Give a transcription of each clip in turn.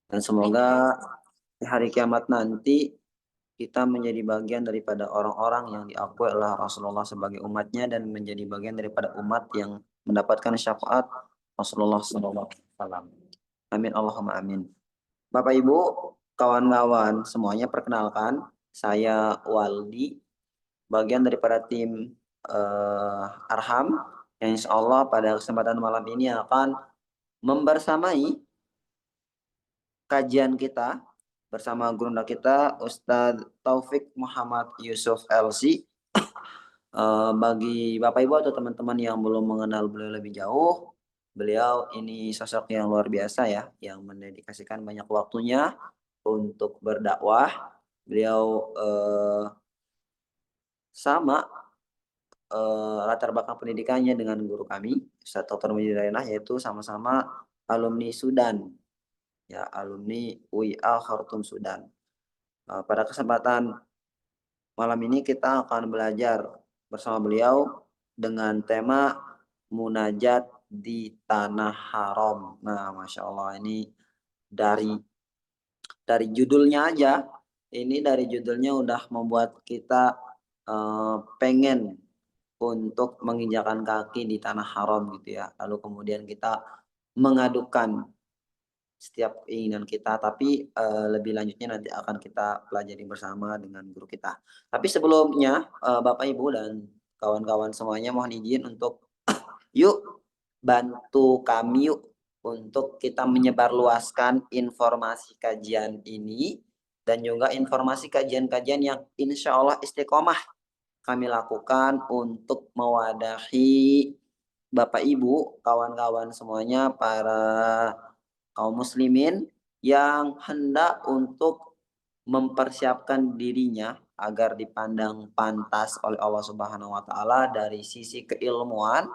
Dan semoga di hari kiamat nanti kita menjadi bagian daripada orang-orang yang diakui oleh Rasulullah sebagai umatnya dan menjadi bagian daripada umat yang mendapatkan syafaat Rasulullah SAW. Amin Allahumma amin. Bapak Ibu, kawan-kawan semuanya perkenalkan, saya Waldi, bagian daripada tim Arham yang insya Allah pada kesempatan malam ini akan membersamai kajian kita bersama guru kita Ustadz Taufik Muhammad Yusuf LC. Bagi Bapak Ibu atau teman-teman yang belum mengenal beliau lebih jauh, beliau ini sosok yang luar biasa ya, yang mendedikasikan banyak waktunya untuk berdakwah. Beliau sama latar belakang pendidikannya dengan guru kami, Ustadz Dr. Mujidainah, yaitu sama-sama alumni Sudan, ya alumni UIA Khartoum Sudan. Pada kesempatan malam ini kita akan belajar bersama beliau dengan tema munajat di tanah haram. Nah, masya Allah ini dari judulnya aja, ini dari judulnya udah membuat kita pengen untuk menginjakan kaki di tanah haram gitu ya. Lalu kemudian kita mengadukan setiap keinginan kita, tapi lebih lanjutnya nanti akan kita pelajari bersama dengan guru kita. Tapi sebelumnya Bapak Ibu dan kawan-kawan semuanya mohon izin untuk yuk bantu kami yuk untuk kita menyebarluaskan informasi kajian ini dan juga informasi kajian-kajian yang insya Allah istiqomah kami lakukan untuk mewadahi Bapak Ibu, kawan-kawan semuanya, para kaum muslimin yang hendak untuk mempersiapkan dirinya agar dipandang pantas oleh Allah Subhanahu wa taala dari sisi keilmuan.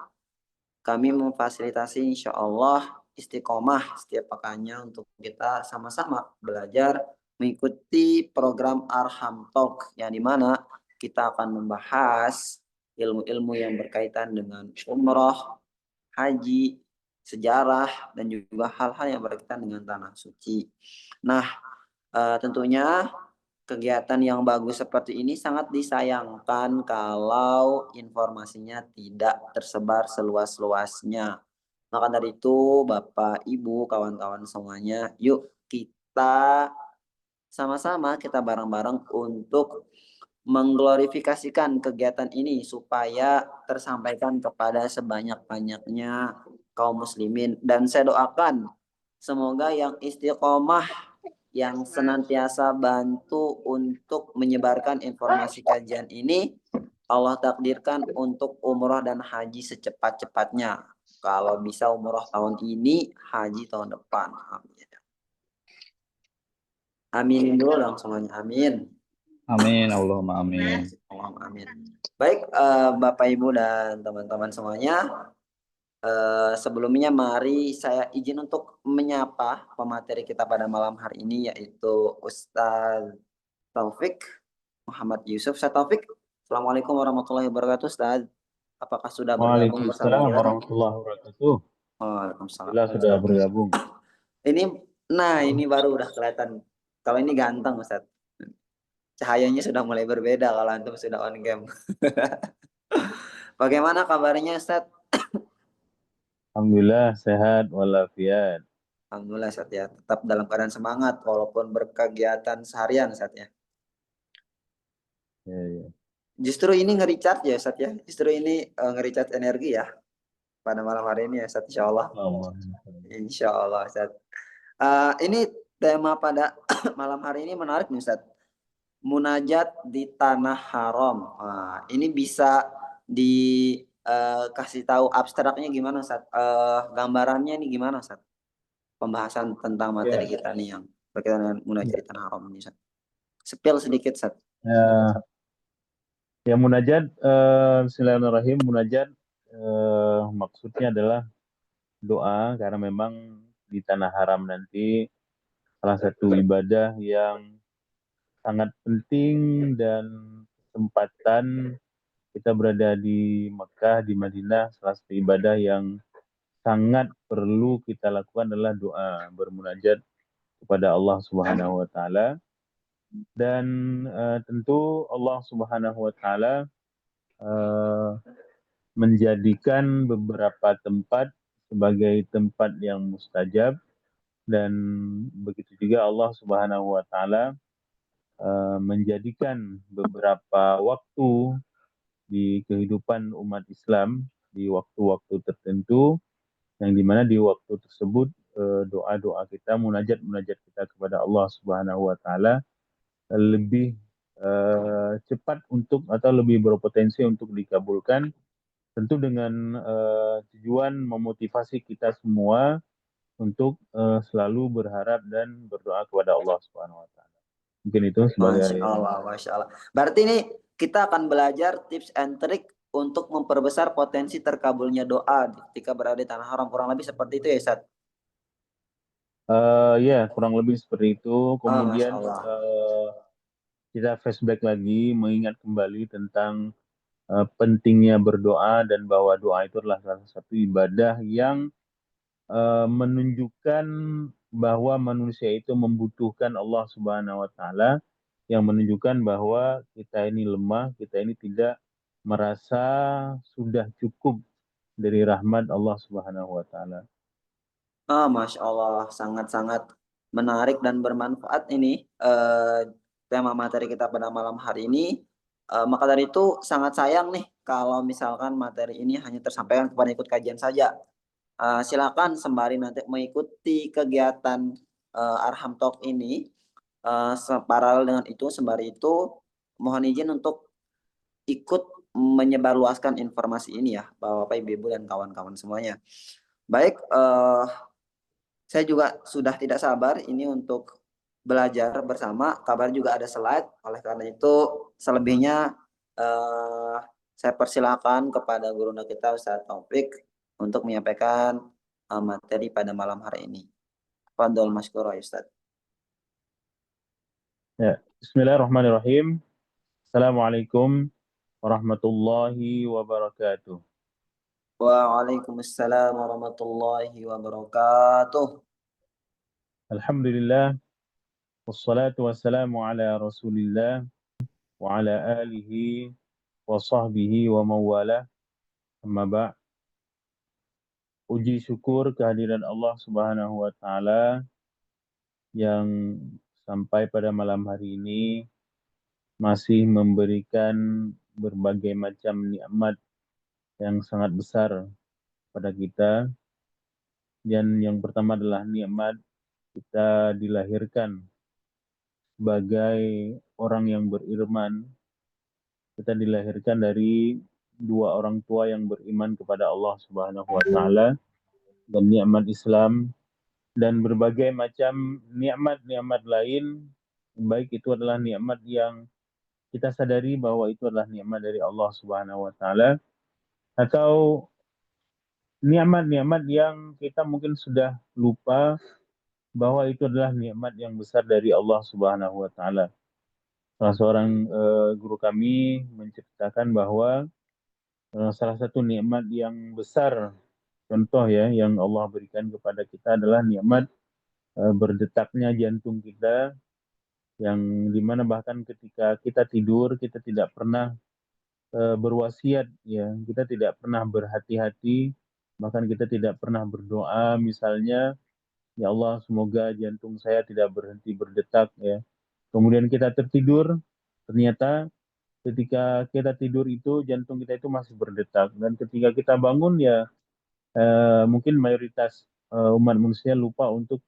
Kami memfasilitasi insya Allah istiqomah setiap pekannya untuk kita sama-sama belajar mengikuti program Arham Talk yang dimana kita akan membahas ilmu-ilmu yang berkaitan dengan umroh, haji, sejarah, dan juga hal-hal yang berkaitan dengan tanah suci. Nah, tentunya kegiatan yang bagus seperti ini sangat disayangkan kalau informasinya tidak tersebar seluas-luasnya. Maka dari itu, Bapak, Ibu, kawan-kawan semuanya, yuk kita sama-sama kita bareng-bareng untuk mengglorifikasikan kegiatan ini supaya tersampaikan kepada sebanyak-banyaknya kaum muslimin. Dan saya doakan semoga yang istiqomah, yang senantiasa bantu untuk menyebarkan informasi kajian ini, Allah takdirkan untuk umroh dan haji secepat-cepatnya. Kalau bisa umroh tahun ini, haji tahun depan. Amin. Amin dulu dong semuanya. Amin. Amin, Allahumma amin. Allahumma amin. Baik, Bapak Ibu dan teman-teman semuanya, sebelumnya mari saya izin untuk menyapa pemateri kita pada malam hari ini, yaitu Ustadz Taufik Muhammad Yusuf. Ustadz Taufik, Assalamualaikum warahmatullahi wabarakatuh, Ustadz. Apakah sudah bergabung bersama Waalaikumsalam kita? warahmatullahi wabarakatuh. Waalaikumsalam. Alhamdulillah sudah bergabung. Ini, nah ini baru udah kelihatan. Kalau ini ganteng, Ustadz. Cahayanya sudah mulai berbeda kalau antum sudah on game. Bagaimana kabarnya, Ustadz? Alhamdulillah sehat walafiat. Alhamdulillah, Ustadz ya. Tetap dalam keadaan semangat walaupun berkegiatan seharian, Ustadz ya. Ya, ya. Justru ini nge-recharge ya, Ustadz ya. Justru ini nge-recharge energi ya pada malam hari ini ya, Ustadz. Insya Allah. Allah. Insya Allah, Ustadz. Ini tema pada malam hari ini menarik nih, Ustadz. Munajat di tanah haram. Ini bisa dikasih tahu abstraknya gimana, Ustadz? Gambarannya ini gimana, Ustadz? Pembahasan tentang materi Ya, kita nih yang berkaitan dengan munajat ya, di tanah haram ini, Ustadz. Spill sedikit, Ustadz. ya, ya munajat, Bismillahirrahmanirrahim. Munajat maksudnya adalah doa karena memang di tanah haram nanti salah satu ibadah yang sangat penting dan kesempatan kita berada di Mekah, di Madinah, salah satu ibadah yang sangat perlu kita lakukan adalah doa bermunajat kepada Allah Subhanahu wa taala. Dan tentu Allah Subhanahu wa taala eh, menjadikan beberapa tempat sebagai tempat yang mustajab, dan begitu juga Allah Subhanahu wa taala menjadikan beberapa waktu di kehidupan umat Islam di waktu-waktu tertentu, yang dimana di waktu tersebut doa-doa kita, munajat-munajat kita kepada Allah Subhanahu wa taala lebih cepat untuk, atau lebih berpotensi untuk dikabulkan, tentu dengan tujuan memotivasi kita semua untuk selalu berharap dan berdoa kepada Allah Subhanahu wa taala. Mungkin itu Masya sebagai Allah, Masya Allah. Berarti ini kita akan belajar tips and trick untuk memperbesar potensi terkabulnya doa ketika berada di tanah haram. Kurang lebih seperti itu ya, Ustaz? ya kurang lebih seperti itu. Ah, Masya Kemudian Allah. kita flashback lagi, mengingat kembali tentang pentingnya berdoa, dan bahwa doa itu adalah salah satu ibadah yang menunjukkan bahwa manusia itu membutuhkan Allah Subhanahu wa taala, yang menunjukkan bahwa kita ini lemah, kita ini tidak merasa sudah cukup dari rahmat Allah Subhanahu wa taala. Masya Allah, sangat-sangat menarik dan bermanfaat ini tema materi kita pada malam hari ini. Maka dari itu sangat sayang nih kalau misalkan materi ini hanya tersampaikan kepada ikut kajian saja. Silakan sembari nanti mengikuti kegiatan Arham Talk ini, paralel dengan itu, sembari itu mohon izin untuk ikut menyebarluaskan informasi ini ya, Bapak Ibu dan kawan-kawan semuanya. Baik, saya juga sudah tidak sabar ini untuk belajar bersama. Kabar juga ada slide, oleh karena itu selebihnya saya persilakan kepada guru kita Ustaz Taufik untuk menyampaikan materi pada malam hari ini. Fadhol masykur ya Ustaz. Ya, Bismillahirrahmanirrahim. Assalamualaikum warahmatullahi wabarakatuh. Waalaikumsalam warahmatullahi wabarakatuh. Alhamdulillah, wassalatu wassalamu ala Rasulillah wa ala alihi wa sahbihi wa mawala. Amma ba'. Puji syukur kehadiran Allah Subhanahu wa taala yang sampai pada malam hari ini masih memberikan berbagai macam nikmat yang sangat besar pada kita. Dan yang pertama adalah nikmat kita dilahirkan sebagai orang yang beriman. Kita dilahirkan dari dua orang tua yang beriman kepada Allah Subhanahu wa taala, dan nikmat Islam, dan berbagai macam nikmat-nikmat lain, baik itu adalah nikmat yang kita sadari bahwa itu adalah nikmat dari Allah Subhanahu wa taala, atau nikmat-nikmat yang kita mungkin sudah lupa bahwa itu adalah nikmat yang besar dari Allah Subhanahu wa taala. Salah seorang guru kami menceritakan bahwa salah satu nikmat yang besar, contoh ya, yang Allah berikan kepada kita adalah nikmat berdetaknya jantung kita, yang dimana bahkan ketika kita tidur kita tidak pernah berwasiat ya, kita tidak pernah berhati-hati, bahkan kita tidak pernah berdoa misalnya, ya Allah semoga jantung saya tidak berhenti berdetak ya. Kemudian kita tertidur, ternyata ketika kita tidur itu jantung kita itu masih berdetak, dan ketika kita bangun ya mungkin mayoritas umat manusia lupa untuk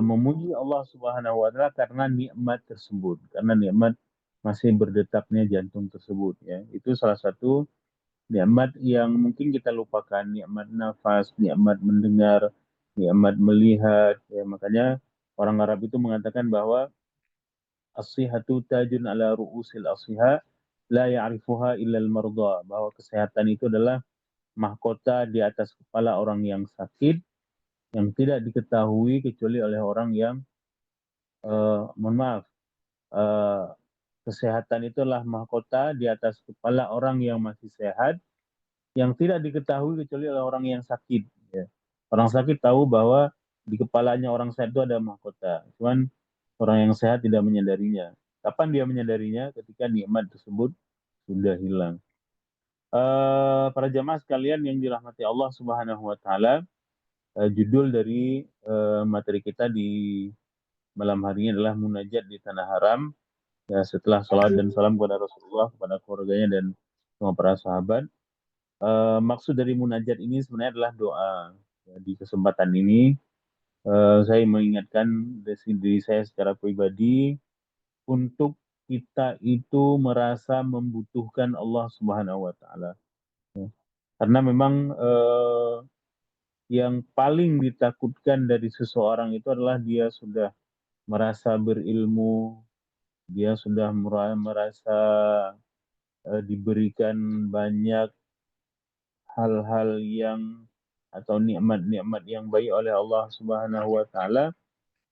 memuji Allah Subhanahu wa taala karena nikmat tersebut, karena nikmat masih berdetaknya jantung tersebut ya. Itu salah satu nikmat yang mungkin kita lupakan, nikmat nafas, nikmat mendengar, nikmat melihat ya. Makanya orang Arab itu mengatakan bahwa as-sihhatu tajun ala ru'usil ashiha la ya'rifuha illa al-marda, bahwa kesehatan itu adalah mahkota di atas kepala orang yang sakit, yang tidak diketahui kecuali oleh orang yang mohon maaf, uh, kesehatan itulah mahkota di atas kepala orang yang masih sehat, yang tidak diketahui kecuali oleh orang yang sakit ya. Orang sakit tahu bahwa di kepalanya orang sehat itu ada mahkota. Cuman orang yang sehat tidak menyadarinya. Kapan dia menyadarinya? Ketika nikmat tersebut sudah hilang. Para jamaah sekalian yang dirahmati Allah Subhanahu wa taala, judul dari materi kita di malam hari ini adalah munajat di tanah haram. Ya, setelah salat dan salam kepada Rasulullah, kepada keluarganya dan semua para sahabat. Maksud dari munajat ini sebenarnya adalah doa. Ya, di kesempatan ini saya mengingatkan diri saya secara pribadi untuk kita itu merasa membutuhkan Allah Subhanahu wa taala. Ya. Karena memang yang paling ditakutkan dari seseorang itu adalah dia sudah merasa berilmu, dia sudah merasa diberikan banyak hal-hal yang atau nikmat-nikmat yang baik oleh Allah Subhanahu wa taala,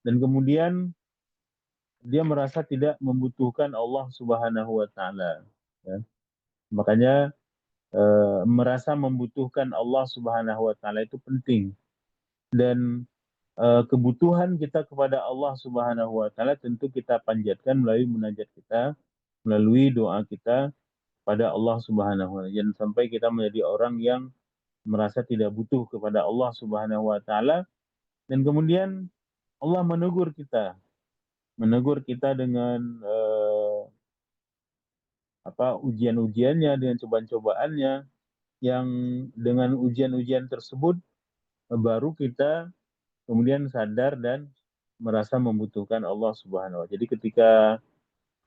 dan kemudian dia merasa tidak membutuhkan Allah Subhanahu wa taala, ya. Makanya merasa membutuhkan Allah Subhanahu wa taala itu penting, dan kebutuhan kita kepada Allah Subhanahu wa taala tentu kita panjatkan melalui munajat kita, melalui doa kita pada Allah Subhanahu wa taala. Jangan sampai kita menjadi orang yang merasa tidak butuh kepada Allah Subhanahu wa taala, dan kemudian Allah menegur kita dengan ujian-ujiannya, dengan cobaan-cobaannya, yang dengan ujian-ujian tersebut baru kita kemudian sadar dan merasa membutuhkan Allah Subhanahu wa taala. Jadi ketika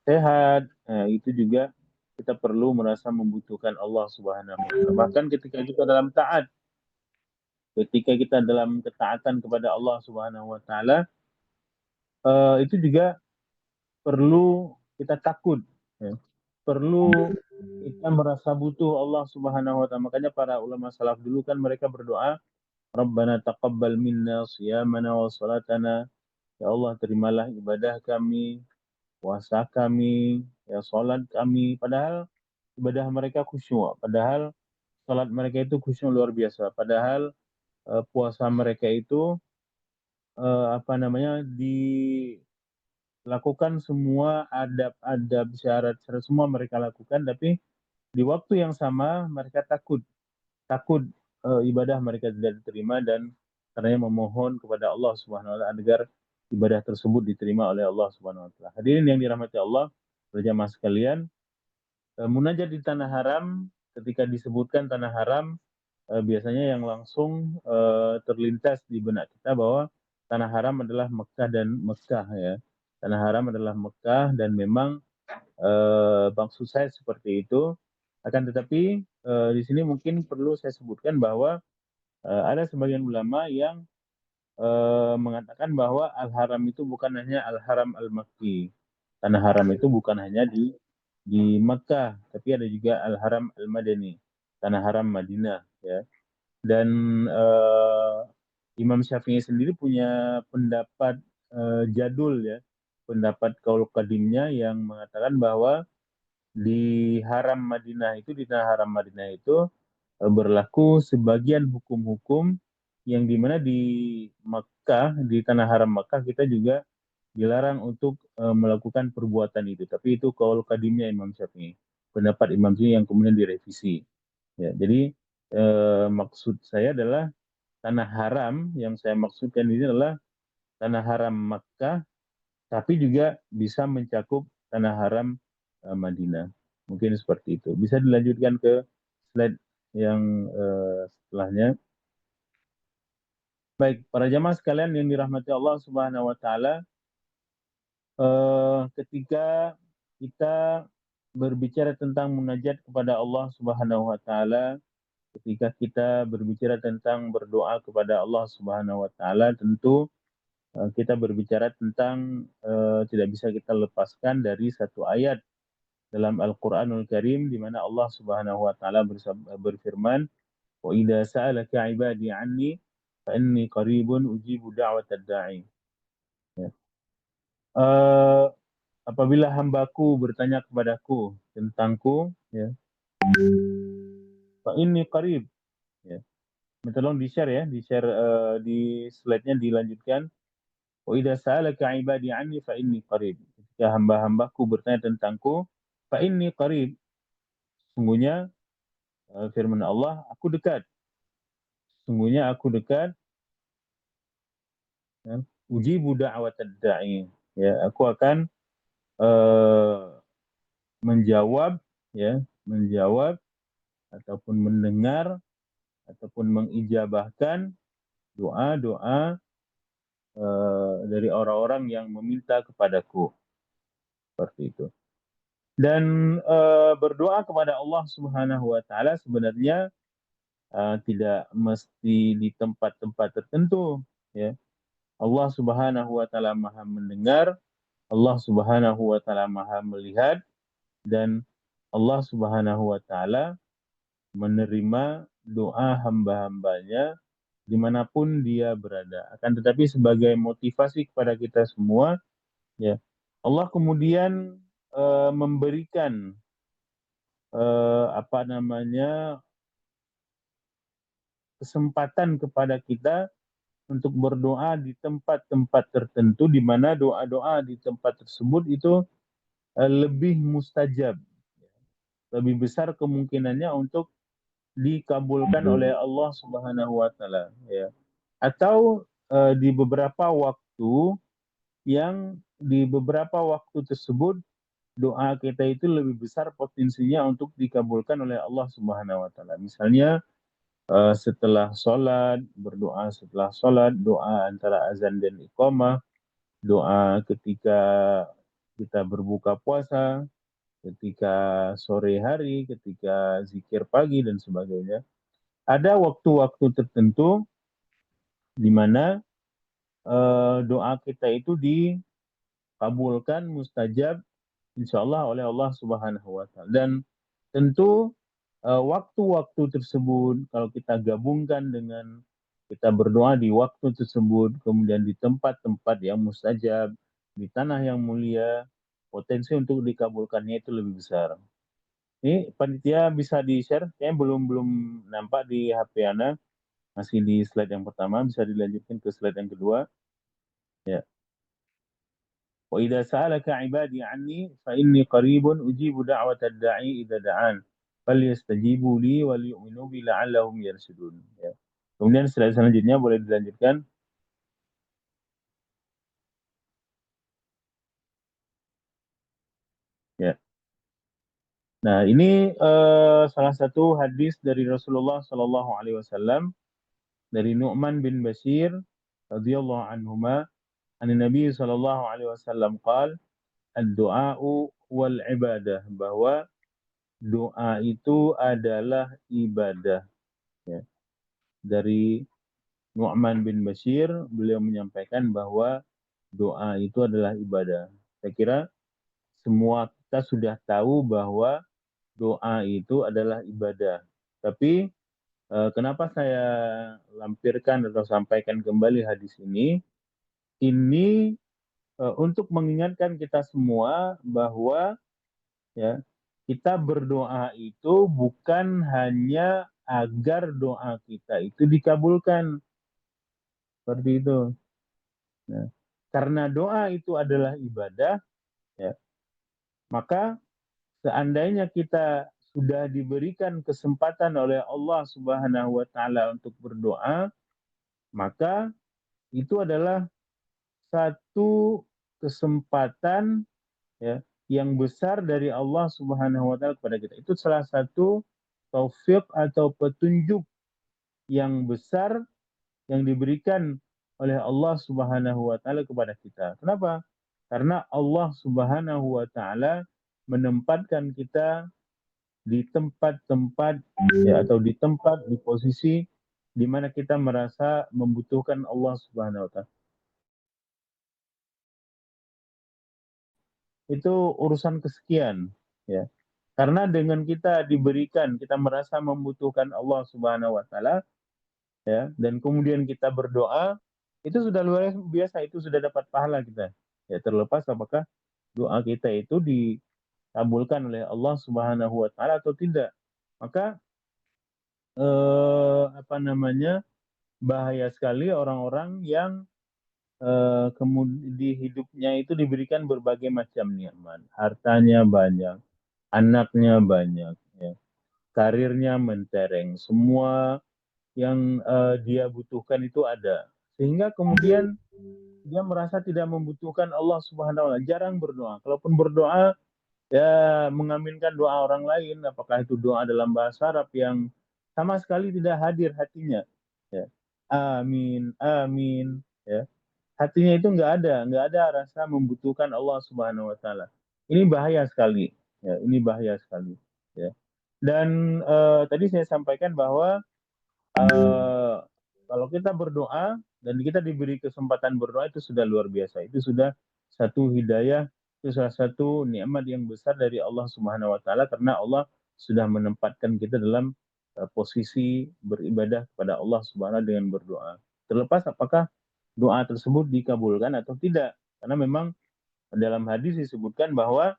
sehat, itu juga kita perlu merasa membutuhkan Allah Subhanahu wa taala. Bahkan ketika kita dalam taat, ketika kita dalam ketaatan kepada Allah Subhanahu wa taala, itu juga perlu kita takut, ya. Perlu kita merasa butuh Allah Subhanahu wa taala. Makanya para ulama salaf dulu kan mereka berdoa, Rabbana taqabbal minna shiyamana wa salatana. Ya Allah, terimalah ibadah kami, puasa kami, ya salat kami. Padahal ibadah mereka khusyuk, padahal salat mereka itu khusyuk luar biasa, padahal puasa mereka itu dilakukan semua adab-adab, syarat-syarat semua mereka lakukan, tapi di waktu yang sama mereka takut takut ibadah mereka tidak diterima, dan karenanya memohon kepada Allah Subhanahu wa taala agar ibadah tersebut diterima oleh Allah Subhanahu wa taala. Hadirin yang dirahmati Allah, berjamaah sekalian, munajat di tanah haram, ketika disebutkan tanah haram, biasanya yang langsung terlintas di benak kita bahwa tanah haram adalah Mekah dan Mekah, ya. Tanah haram adalah Mekah, dan memang maksud saya seperti itu. Akan tetapi di sini mungkin perlu saya sebutkan bahwa ada sebagian ulama yang mengatakan bahwa al-haram itu bukan hanya al-haram al-makki. Tanah haram itu bukan hanya di Mekah, tapi ada juga al-haram al-madani, tanah haram Madinah, ya. Dan Imam Syafi'i sendiri punya pendapat jadul, ya, pendapat qaul qadimnya yang mengatakan bahwa di haram Madinah itu, di tanah haram Madinah itu berlaku sebagian hukum-hukum yang dimana di Mekah, di tanah haram Mekah kita juga dilarang untuk melakukan perbuatan itu. Tapi itu qaul qadimnya Imam Syafi'i, pendapat Imam Syafi'i yang kemudian direvisi. Ya, jadi maksud saya adalah tanah haram yang saya maksudkan ini adalah tanah haram Mekah, tapi juga bisa mencakup tanah haram Madinah. Mungkin seperti itu. Bisa dilanjutkan ke slide yang setelahnya. Baik, para jamaah sekalian yang dirahmati Allah Subhanahu wa taala, ketika kita berbicara tentang munajat kepada Allah Subhanahu wa taala, ketika kita berbicara tentang berdoa kepada Allah Subhanahu wa taala, tentu kita berbicara tentang tidak bisa kita lepaskan dari satu ayat dalam Al-Qur'anul Karim di mana Allah Subhanahu wa taala berfirman, "Wa idza sa'alaka 'ibadi 'anni fa inni qaribun ujibu da'watad da'i." Ya. Eh, Apabila hambaku bertanya kepadaku tentangku, ya, fa inni qarib, ya, Tolong di-share ya, di-share di slide-nya dilanjutkan. Wa idza sa'alaka 'ibadi 'anni fa inni qarib. Ketika hamba-hambaku bertanya tentangku, fa inni qarib. Sungguhnya firman Allah, aku dekat. Sungguhnya aku dekat. Ya. Ujibu da'watad da'i. Ya, aku akan menjawab ya, menjawab ataupun mendengar ataupun mengijabahkan doa-doa dari orang-orang yang meminta kepadaku, seperti itu. Dan berdoa kepada Allah Subhanahu wa taala sebenarnya tidak mesti di tempat-tempat tertentu, ya. Allah Subhanahu wa taala Maha mendengar, Allah Subhanahu wa taala Maha melihat, dan Allah Subhanahu wa taala menerima doa hamba-hambanya dimanapun dia berada. Akan tetapi sebagai motivasi kepada kita semua, ya, Allah kemudian memberikan apa namanya kesempatan kepada kita untuk berdoa di tempat-tempat tertentu, di mana doa-doa di tempat tersebut itu lebih mustajab, lebih besar kemungkinannya untuk dikabulkan oleh Allah Subhanahu wa taala, ya. Atau di beberapa waktu yang di beberapa waktu tersebut doa kita itu lebih besar potensinya untuk dikabulkan oleh Allah Subhanahu wa taala. Misalnya setelah sholat, berdoa setelah sholat, doa antara azan dan iqamah, doa ketika kita berbuka puasa, ketika sore hari, ketika zikir pagi dan sebagainya. Ada waktu-waktu tertentu di mana doa kita itu dikabulkan mustajab insya Allah oleh Allah Subhanahu wa taala. Dan tentu waktu-waktu tersebut kalau kita gabungkan dengan kita berdoa di waktu tersebut, kemudian di tempat-tempat yang mustajab, di tanah yang mulia, potensi untuk dikabulkannya itu lebih besar. Ini panitia bisa di-share, kayaknya belum nampak di HP Ana, masih di slide yang pertama, bisa dilanjutkan ke slide yang kedua. Ya. Wa idza sa'alaka 'ibadi 'anni fa inni qaribun ujibu da'watad da'i idza da'an falyastajibu li wal yu'minu bi la'allahum yarshudun. Ya. Kemudian slide selanjutnya boleh dilanjutkan. Ya. Nah, ini salah satu hadis dari Rasulullah Shallallahu alaihi wasallam dari Nu'man bin Bashir radhiyallahu anhuma, an Nabi Shallallahu alaihi wasallam qala ad-du'a'u wal ibadah, bahwa doa itu adalah ibadah, ya. Dari Nu'man bin Bashir, beliau menyampaikan bahwa doa itu adalah ibadah. Saya kira semua kita sudah tahu bahwa doa itu adalah ibadah. Tapi kenapa saya lampirkan atau sampaikan kembali hadis ini? Ini untuk mengingatkan kita semua bahwa, ya, kita berdoa itu bukan hanya agar doa kita itu dikabulkan, seperti itu. Nah, karena doa itu adalah ibadah, ya, maka seandainya kita sudah diberikan kesempatan oleh Allah Subhanahu wa taala untuk berdoa, maka itu adalah satu kesempatan, ya, yang besar dari Allah Subhanahu wa taala kepada kita. Itu salah satu taufik atau petunjuk yang besar yang diberikan oleh Allah Subhanahu wa taala kepada kita. Kenapa? Karena Allah Subhanahu wa taala menempatkan kita di tempat-tempat, ya, atau di tempat, di posisi di mana kita merasa membutuhkan Allah Subhanahu wa taala. Itu urusan kesekian, ya. Karena dengan kita diberikan, kita merasa membutuhkan Allah Subhanahu wa taala, ya, dan kemudian kita berdoa, itu sudah luar biasa, itu sudah dapat pahala kita. Ya, terlepas apakah doa kita itu dikabulkan oleh Allah Subhanahu wa taala atau tidak. Maka apa namanya, bahaya sekali orang-orang yang kemudian di hidupnya itu diberikan berbagai macam nikmat, hartanya banyak, anaknya banyak, ya, karirnya mentereng, semua yang dia butuhkan itu ada, sehingga kemudian dia merasa tidak membutuhkan Allah Subhanahu wa Ta'ala, jarang berdoa. Kalaupun berdoa, ya mengaminkan doa orang lain, apakah itu doa dalam bahasa Arab yang sama sekali tidak hadir hatinya, ya. Amin, amin, ya. Hatinya itu nggak ada rasa membutuhkan Allah Subhanahu Wa Taala. Ini bahaya sekali, ya. Ini bahaya sekali, ya. Dan tadi saya sampaikan bahwa eh, kalau kita berdoa dan kita diberi kesempatan berdoa itu sudah luar biasa. Itu sudah satu hidayah, itu salah satu nikmat yang besar dari Allah Subhanahu wa taala karena Allah sudah menempatkan kita dalam posisi beribadah kepada Allah Subhanahu wa taala dengan berdoa. Terlepas apakah doa tersebut dikabulkan atau tidak. Karena memang dalam hadis disebutkan bahwa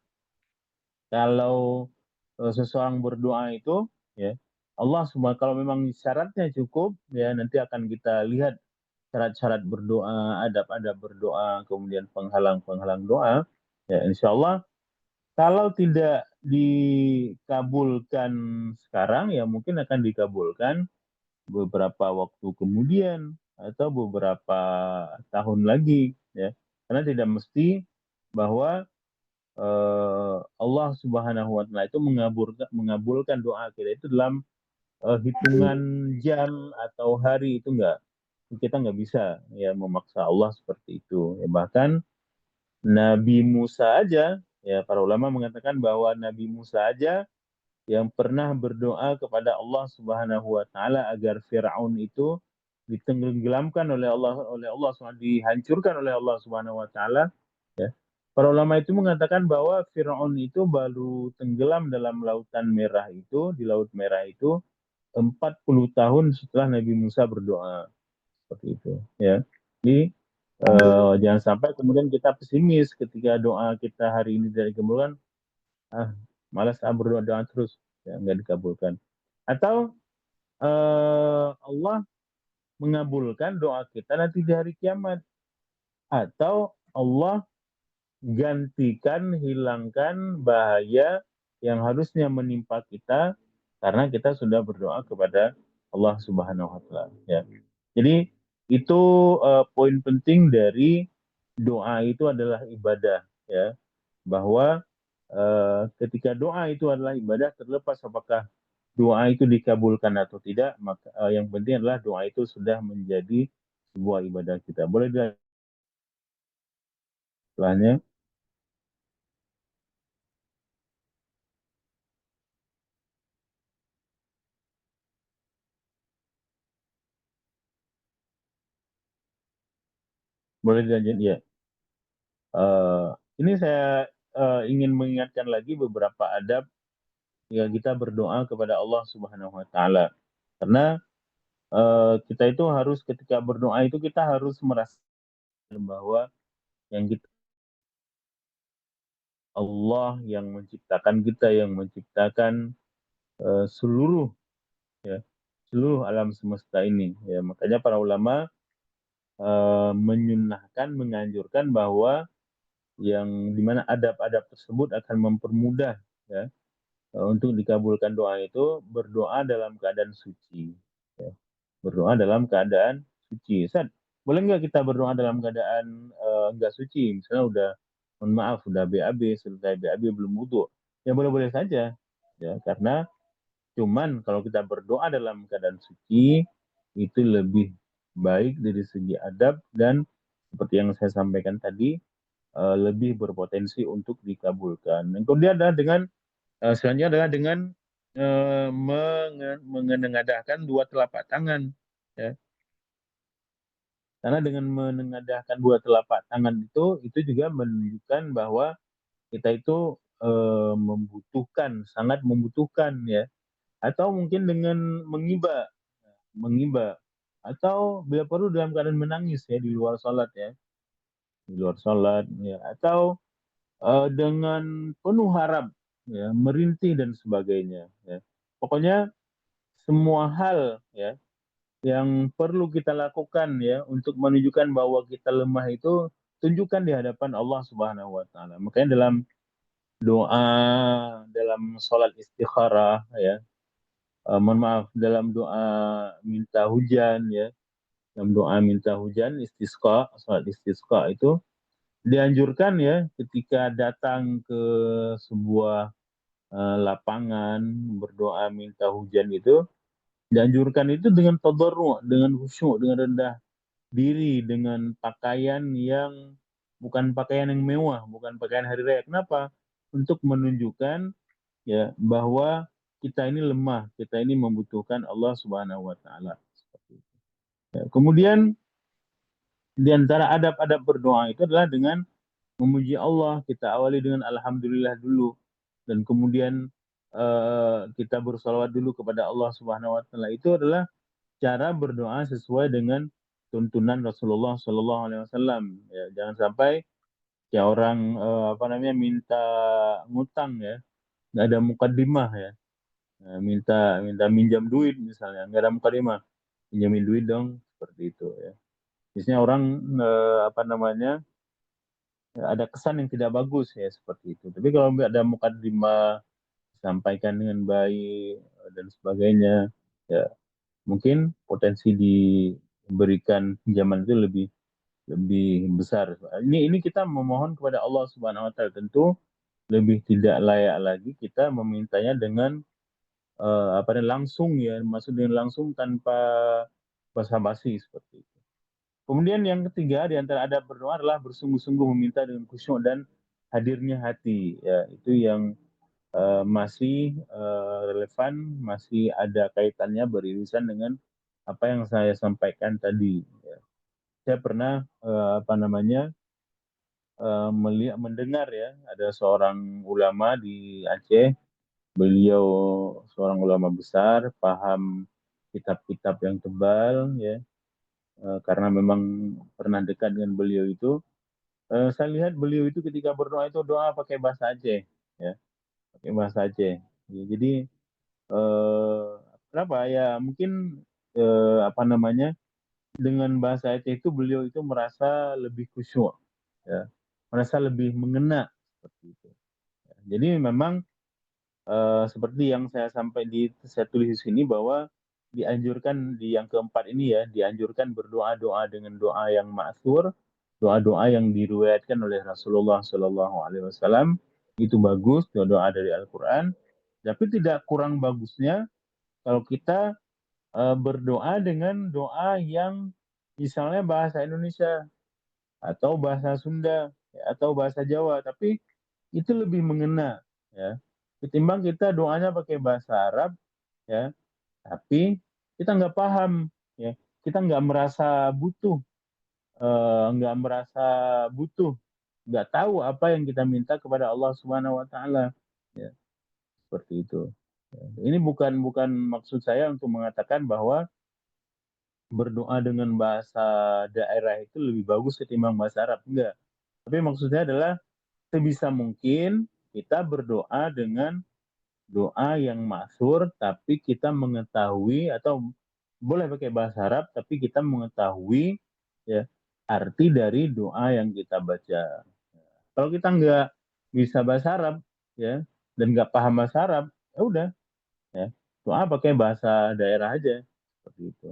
kalau seseorang berdoa itu, ya, Allah Subhanahu kalau memang syaratnya cukup, ya nanti akan kita lihat syarat-syarat berdoa, adab-adab berdoa, kemudian penghalang-penghalang doa. Ya, insya Allah kalau tidak dikabulkan sekarang, ya mungkin akan dikabulkan beberapa waktu kemudian atau beberapa tahun lagi, ya. Karena tidak mesti bahwa Allah Subhanahu wa taala itu mengabulkan doa kita itu dalam hitungan jam atau hari, itu enggak. Kita nggak bisa ya memaksa Allah seperti itu. Ya, bahkan Nabi Musa aja, ya para ulama mengatakan bahwa Nabi Musa aja yang pernah berdoa kepada Allah Subhanahu wa taala agar Firaun itu ditenggelamkan oleh Allah SWT, dihancurkan oleh Allah Subhanahu wa taala, ya. Para ulama itu mengatakan bahwa Firaun itu baru tenggelam dalam lautan merah itu, di laut merah itu 40 tahun setelah Nabi Musa berdoa seperti itu, ya. Jadi jangan sampai kemudian kita pesimis ketika doa kita hari ini tidak dikabulkan, ah malas berdoa doa terus, ya nggak dikabulkan. Atau Allah mengabulkan doa kita nanti di hari kiamat, atau Allah gantikan, hilangkan bahaya yang harusnya menimpa kita karena kita sudah berdoa kepada Allah Subhanahu wa taala, ya. Jadi itu poin penting dari doa itu adalah ibadah, ya. Bahwa ketika doa itu adalah ibadah, terlepas apakah doa itu dikabulkan atau tidak, maka yang penting adalah doa itu sudah menjadi sebuah ibadah kita. Boleh dilanjutkannya? Boleh dilanjut ya. Eh, ini saya ingin mengingatkan lagi beberapa adab ya kita berdoa kepada Allah Subhanahu wa taala. Karena kita itu harus ketika berdoa itu kita harus merasa bahwa yang kita Allah yang menciptakan kita, yang menciptakan seluruh, ya, seluruh alam semesta ini, ya. Makanya para ulama menyunahkan, menganjurkan bahwa yang dimana adab-adab tersebut akan mempermudah, ya, untuk dikabulkan doa itu berdoa dalam keadaan suci, ya. Berdoa dalam keadaan suci. Ustaz, boleh nggak kita berdoa dalam keadaan nggak suci? Misalnya udah, mohon maaf, udah BAB, selesai BAB belum wudhu. Ya boleh-boleh saja, ya. Karena cuman kalau kita berdoa dalam keadaan suci itu lebih baik dari segi adab dan seperti yang saya sampaikan tadi, lebih berpotensi untuk dikabulkan. Dan kemudian adalah dengan selanjutnya adalah dengan menengadahkan dua telapak tangan, ya. Karena dengan menengadahkan dua telapak tangan itu juga menunjukkan bahwa kita itu membutuhkan, sangat membutuhkan, ya. Atau mungkin dengan mengiba, atau bila perlu dalam keadaan menangis, ya, di luar sholat, ya, di luar sholat, ya. Atau dengan penuh harap, ya, merintih dan sebagainya, ya. Pokoknya semua hal ya yang perlu kita lakukan ya untuk menunjukkan bahwa kita lemah itu tunjukkan di hadapan Allah Subhanahu wa taala. Makanya dalam doa, dalam sholat istikharah ya, mohon maaf, dalam doa minta hujan ya, dalam doa minta hujan istisqa, sholat istisqa itu dianjurkan ya ketika datang ke sebuah lapangan berdoa minta hujan itu, dianjurkan itu dengan tadarru, dengan khusyuk, dengan rendah diri, dengan pakaian yang bukan pakaian yang mewah, bukan pakaian hari raya. Kenapa? Untuk menunjukkan ya bahwa kita ini lemah, kita ini membutuhkan Allah Subhanahu wa taala. Ya, kemudian di antara adab-adab berdoa itu adalah dengan memuji Allah. Kita awali dengan alhamdulillah dulu dan kemudian kita bersalawat dulu kepada Allah Subhanahu wa taala. Itu adalah cara berdoa sesuai dengan tuntunan Rasulullah Shallallahu Alaihi Wasallam. Ya, jangan sampai ya orang apa namanya minta ngutang ya, nggak ada mukaddimah ya. Nah, minta minta minjam duit misalnya, nggak ada mukadimah, pinjamin duit dong, seperti itu ya. Biasanya orang apa namanya ada kesan yang tidak bagus ya seperti itu. Tapi kalau nggak ada mukadimah, sampaikan dengan baik dan sebagainya, ya mungkin potensi diberikan pinjaman itu lebih lebih besar. Ini kita memohon kepada Allah Subhanahu wa taala, tentu lebih tidak layak lagi kita memintanya dengan apa namanya langsung ya, maksud dengan langsung tanpa basa-basi seperti itu. Kemudian yang ketiga di antara adab berdoa adalah bersungguh-sungguh meminta dengan khusyuk dan hadirnya hati. Ya, itu yang masih relevan, masih ada kaitannya beririsan dengan apa yang saya sampaikan tadi. Ya. Saya pernah apa namanya melihat mendengar ya ada seorang ulama di Aceh. Beliau seorang ulama besar, paham kitab-kitab yang tebal ya. Karena memang pernah dekat dengan beliau itu, saya lihat beliau itu ketika berdoa itu doa pakai bahasa Aceh ya, pakai bahasa Aceh. Ya, jadi eh, kenapa ya mungkin apa namanya dengan bahasa Aceh itu beliau itu merasa lebih khusyuk ya, merasa lebih mengena seperti itu. Ya, jadi memang seperti yang saya tulis di sini bahwa dianjurkan di yang keempat ini ya, dianjurkan berdoa-doa dengan doa yang ma'thur, doa-doa yang diriwayatkan oleh Rasulullah Shallallahu Alaihi Wasallam, itu bagus, doa-doa dari Al-Quran. Tapi tidak kurang bagusnya kalau kita berdoa dengan doa yang misalnya bahasa Indonesia atau bahasa Sunda ya, atau bahasa Jawa, tapi itu lebih mengena ya ketimbang kita doanya pakai bahasa Arab ya, tapi kita nggak paham ya, kita nggak merasa butuh, nggak tahu apa yang kita minta kepada Allah Subhanahu Wa Taala ya, seperti itu. Ya. Ini bukan bukan maksud saya untuk mengatakan bahwa berdoa dengan bahasa daerah itu lebih bagus ketimbang bahasa Arab, enggak. Tapi maksud saya adalah sebisa mungkin kita berdoa dengan doa yang maksur, tapi kita mengetahui atau boleh pakai bahasa Arab, tapi kita mengetahui ya arti dari doa yang kita baca. Kalau kita nggak bisa bahasa Arab ya dan nggak paham bahasa Arab, ya udah ya doa pakai bahasa daerah aja seperti itu.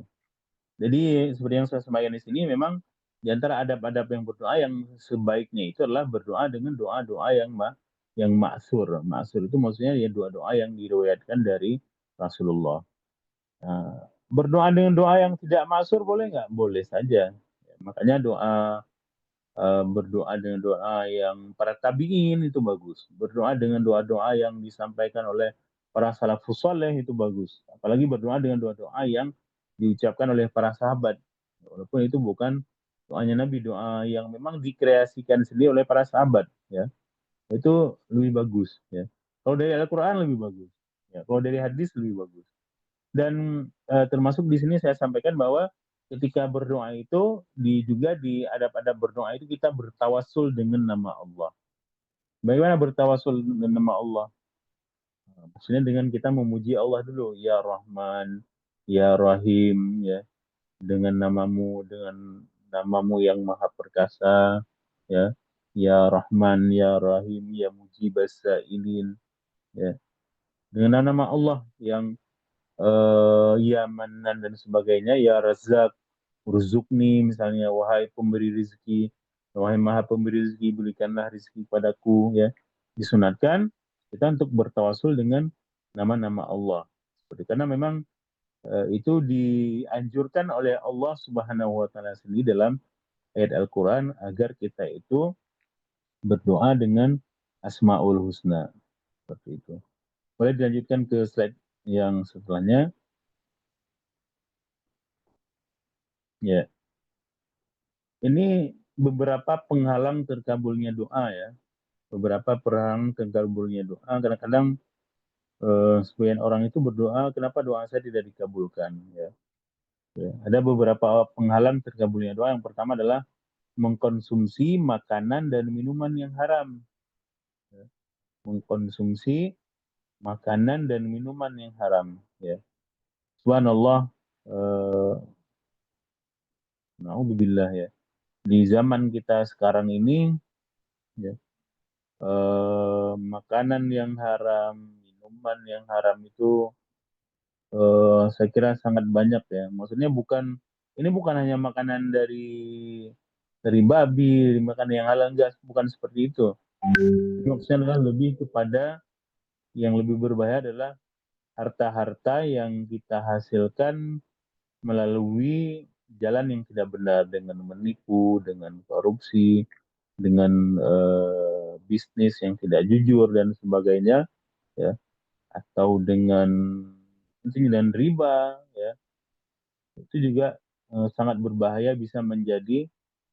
Jadi seperti yang saya sampaikan di sini memang di antara adab-adab yang berdoa yang sebaiknya itu adalah berdoa dengan doa-doa yang maksur. Maksur itu maksudnya ya doa-doa yang diriwayatkan dari Rasulullah. Nah, berdoa dengan doa yang tidak maksur boleh nggak? Boleh saja. Ya, makanya berdoa dengan doa yang para tabiin itu bagus. Berdoa dengan doa-doa yang disampaikan oleh para salafus saleh itu bagus. Apalagi berdoa dengan doa-doa yang diucapkan oleh para sahabat. Walaupun itu bukan doanya Nabi, doa yang memang dikreasikan sendiri oleh para sahabat. Ya, itu lebih bagus. Ya. Kalau dari Al-Quran lebih bagus. Ya, kalau dari hadis lebih bagus. Dan termasuk di sini saya sampaikan bahwa ketika berdoa itu juga di adab-adab berdoa itu kita bertawasul dengan nama Allah. Bagaimana bertawasul dengan nama Allah? Maksudnya dengan kita memuji Allah dulu, ya Rahman, ya Rahim, ya, dengan namamu yang maha perkasa, ya, ya Rahman, ya Rahim, ya Mujibas Sa'ilin, ya, dengan nama Allah yang ya Manan dan sebagainya, ya Razak, Urzukni misalnya, wahai pemberi rezeki, wahai maha pemberi rezeki, berikanlah rezeki padaku, ya. Disunatkan kita untuk bertawasul dengan nama-nama Allah. Seperti karena memang itu dianjurkan oleh Allah Subhanahu wa taala sendiri dalam ayat Al-Qur'an agar kita itu berdoa dengan Asmaul Husna. Seperti itu. Boleh dilanjutkan ke slide yang setelahnya. Ya. Ini beberapa penghalang terkabulnya doa ya. Beberapa penghalang terkabulnya doa. Kadang-kadang sebagian orang itu berdoa, kenapa doa saya tidak dikabulkan? Ya. Ya. Ada beberapa penghalang terkabulnya doa. Yang pertama adalah mengkonsumsi makanan dan minuman yang haram. Ya. Mengkonsumsi makanan dan minuman yang haram. Ya. Subhanallah, na'udzubillah ya. Di zaman kita sekarang ini, ya, makanan yang haram, minuman yang haram itu saya kira sangat banyak ya. Maksudnya ini bukan hanya makanan dari babi, makanan yang halal enggak, bukan seperti itu. Maksudnya adalah lebih kepada yang lebih berbahaya adalah harta-harta yang kita hasilkan melalui jalan yang tidak benar dengan menipu, dengan korupsi, dengan bisnis yang tidak jujur dan sebagainya, ya, atau dengan riba, ya, itu juga sangat berbahaya, bisa menjadi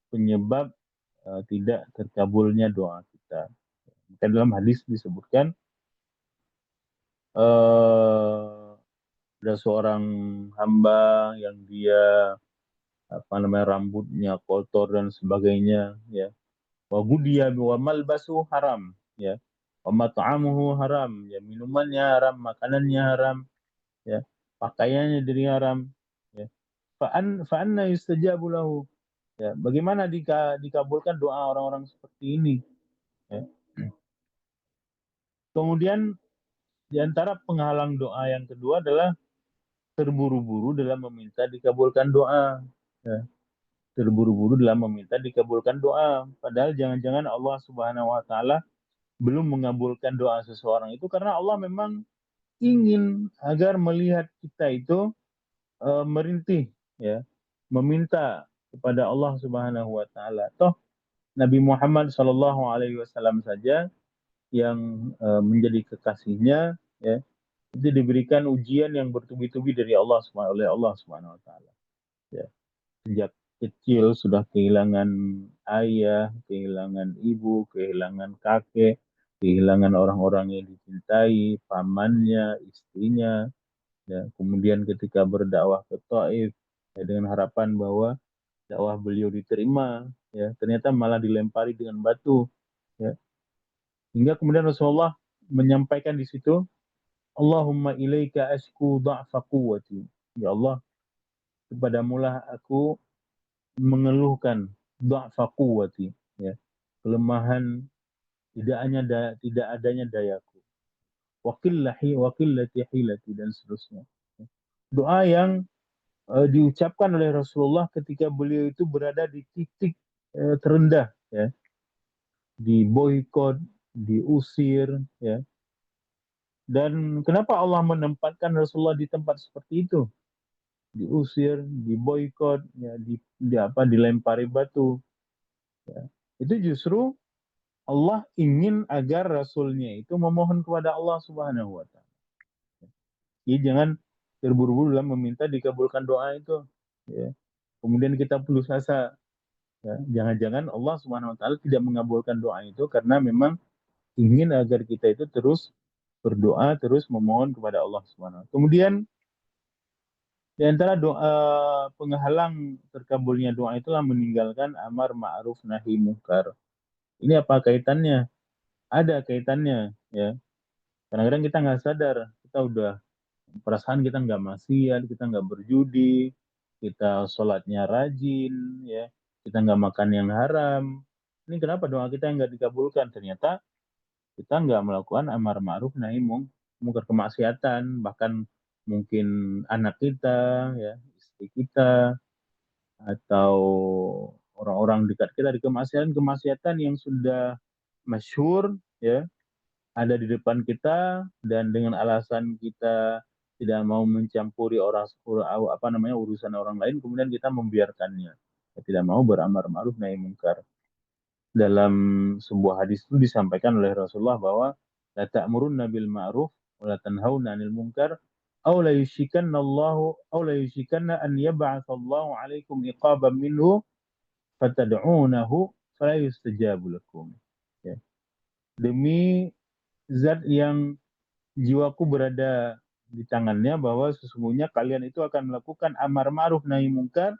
penyebab tidak terkabulnya doa kita. Maka dalam hadis disebutkan ada seorang hamba yang dia rambutnya kotor dan sebagainya, ya, wa gudiya wa malbasu haram, ya, wa mat'amuhu haram, ya, minumannya haram, makanannya haram, ya, pakaiannya dari haram, ya, fa'anna yustajabu lahu, ya, bagaimana dikabulkan doa orang-orang seperti ini, ya. Kemudian di antara penghalang doa yang kedua adalah terburu-buru dalam meminta dikabulkan doa, ya. Terburu-buru dalam meminta dikabulkan doa, padahal jangan-jangan Allah Subhanahu wa taala belum mengabulkan doa seseorang itu karena Allah memang ingin agar melihat kita itu merintih, ya, meminta kepada Allah Subhanahu wa taala. Toh Nabi Muhammad Shallallahu alaihi wasallam saja yang menjadi kekasihnya, ya, itu diberikan ujian yang bertubi-tubi dari oleh Allah Subhanahu wa taala. Ya. Sejak kecil sudah kehilangan ayah, kehilangan ibu, kehilangan kakek, kehilangan orang-orang yang dicintai, pamannya, istrinya, ya. Kemudian ketika berdakwah ke Taif, ya, dengan harapan bahwa dakwah beliau diterima, ya, ternyata malah dilempari dengan batu, ya. Hingga kemudian Rasulullah menyampaikan di situ, Allahumma ilaika asku dha'fa quwwati. Ya Allah, kepadamulah aku mengeluhkan dha'fa quwwati, ya, kelemahan tidak adanya dayaku. Wakillati hilati dan seterusnya. Doa yang diucapkan oleh Rasulullah ketika beliau itu berada di titik terendah, ya, diboikot, diusir, ya. Dan kenapa Allah menempatkan Rasulullah di tempat seperti itu? Diusir, diboikot, ya, dilempari batu. Ya. Itu justru Allah ingin agar Rasulnya itu memohon kepada Allah Subhanahu wa Ta'ala. Jadi jangan terburu-buru dalam meminta dikabulkan doa itu. Ya. Kemudian kita putus asa. Ya. Jangan-jangan Allah Subhanahu wa Ta'ala tidak mengabulkan doa itu karena memang ingin agar kita itu terus berdoa, terus memohon kepada Allah Subhanahu wa Ta'ala. Kemudian di antara doa penghalang terkabulnya doa itulah meninggalkan amar ma'ruf nahi munkar. Ini apa kaitannya? Ada kaitannya, ya. Kadang-kadang kita nggak sadar, kita udah perasaan kita nggak maksiat, kita nggak berjudi, kita sholatnya rajin, ya, kita nggak makan yang haram. Ini kenapa doa kita yang nggak dikabulkan? Ternyata kita nggak melakukan amar ma'ruf nahi mungkar kemaksiatan, bahkan mungkin anak kita, ya, istri kita, atau orang-orang dekat kita di kemaksiatan-kemaksiatan yang sudah masyhur, ya, ada di depan kita, dan dengan alasan kita tidak mau mencampuri urusan orang lain, kemudian kita membiarkannya. Kita tidak mau beramar ma'ruf nahi mungkar. Dalam sebuah hadis itu disampaikan oleh Rasulullah bahwa la ta'murunna bil ma'ruf wa la tanhauna 'anil munkar aw la yushikanna Allahu aw la yushikanna an yab'atsallahu 'alaikum iqaban minhu fatad'unahu fala yustajabu lakum. Ya. Demi zat yang jiwaku berada di tangannya, bahwa sesungguhnya kalian itu akan melakukan amar ma'ruf nahi mungkar,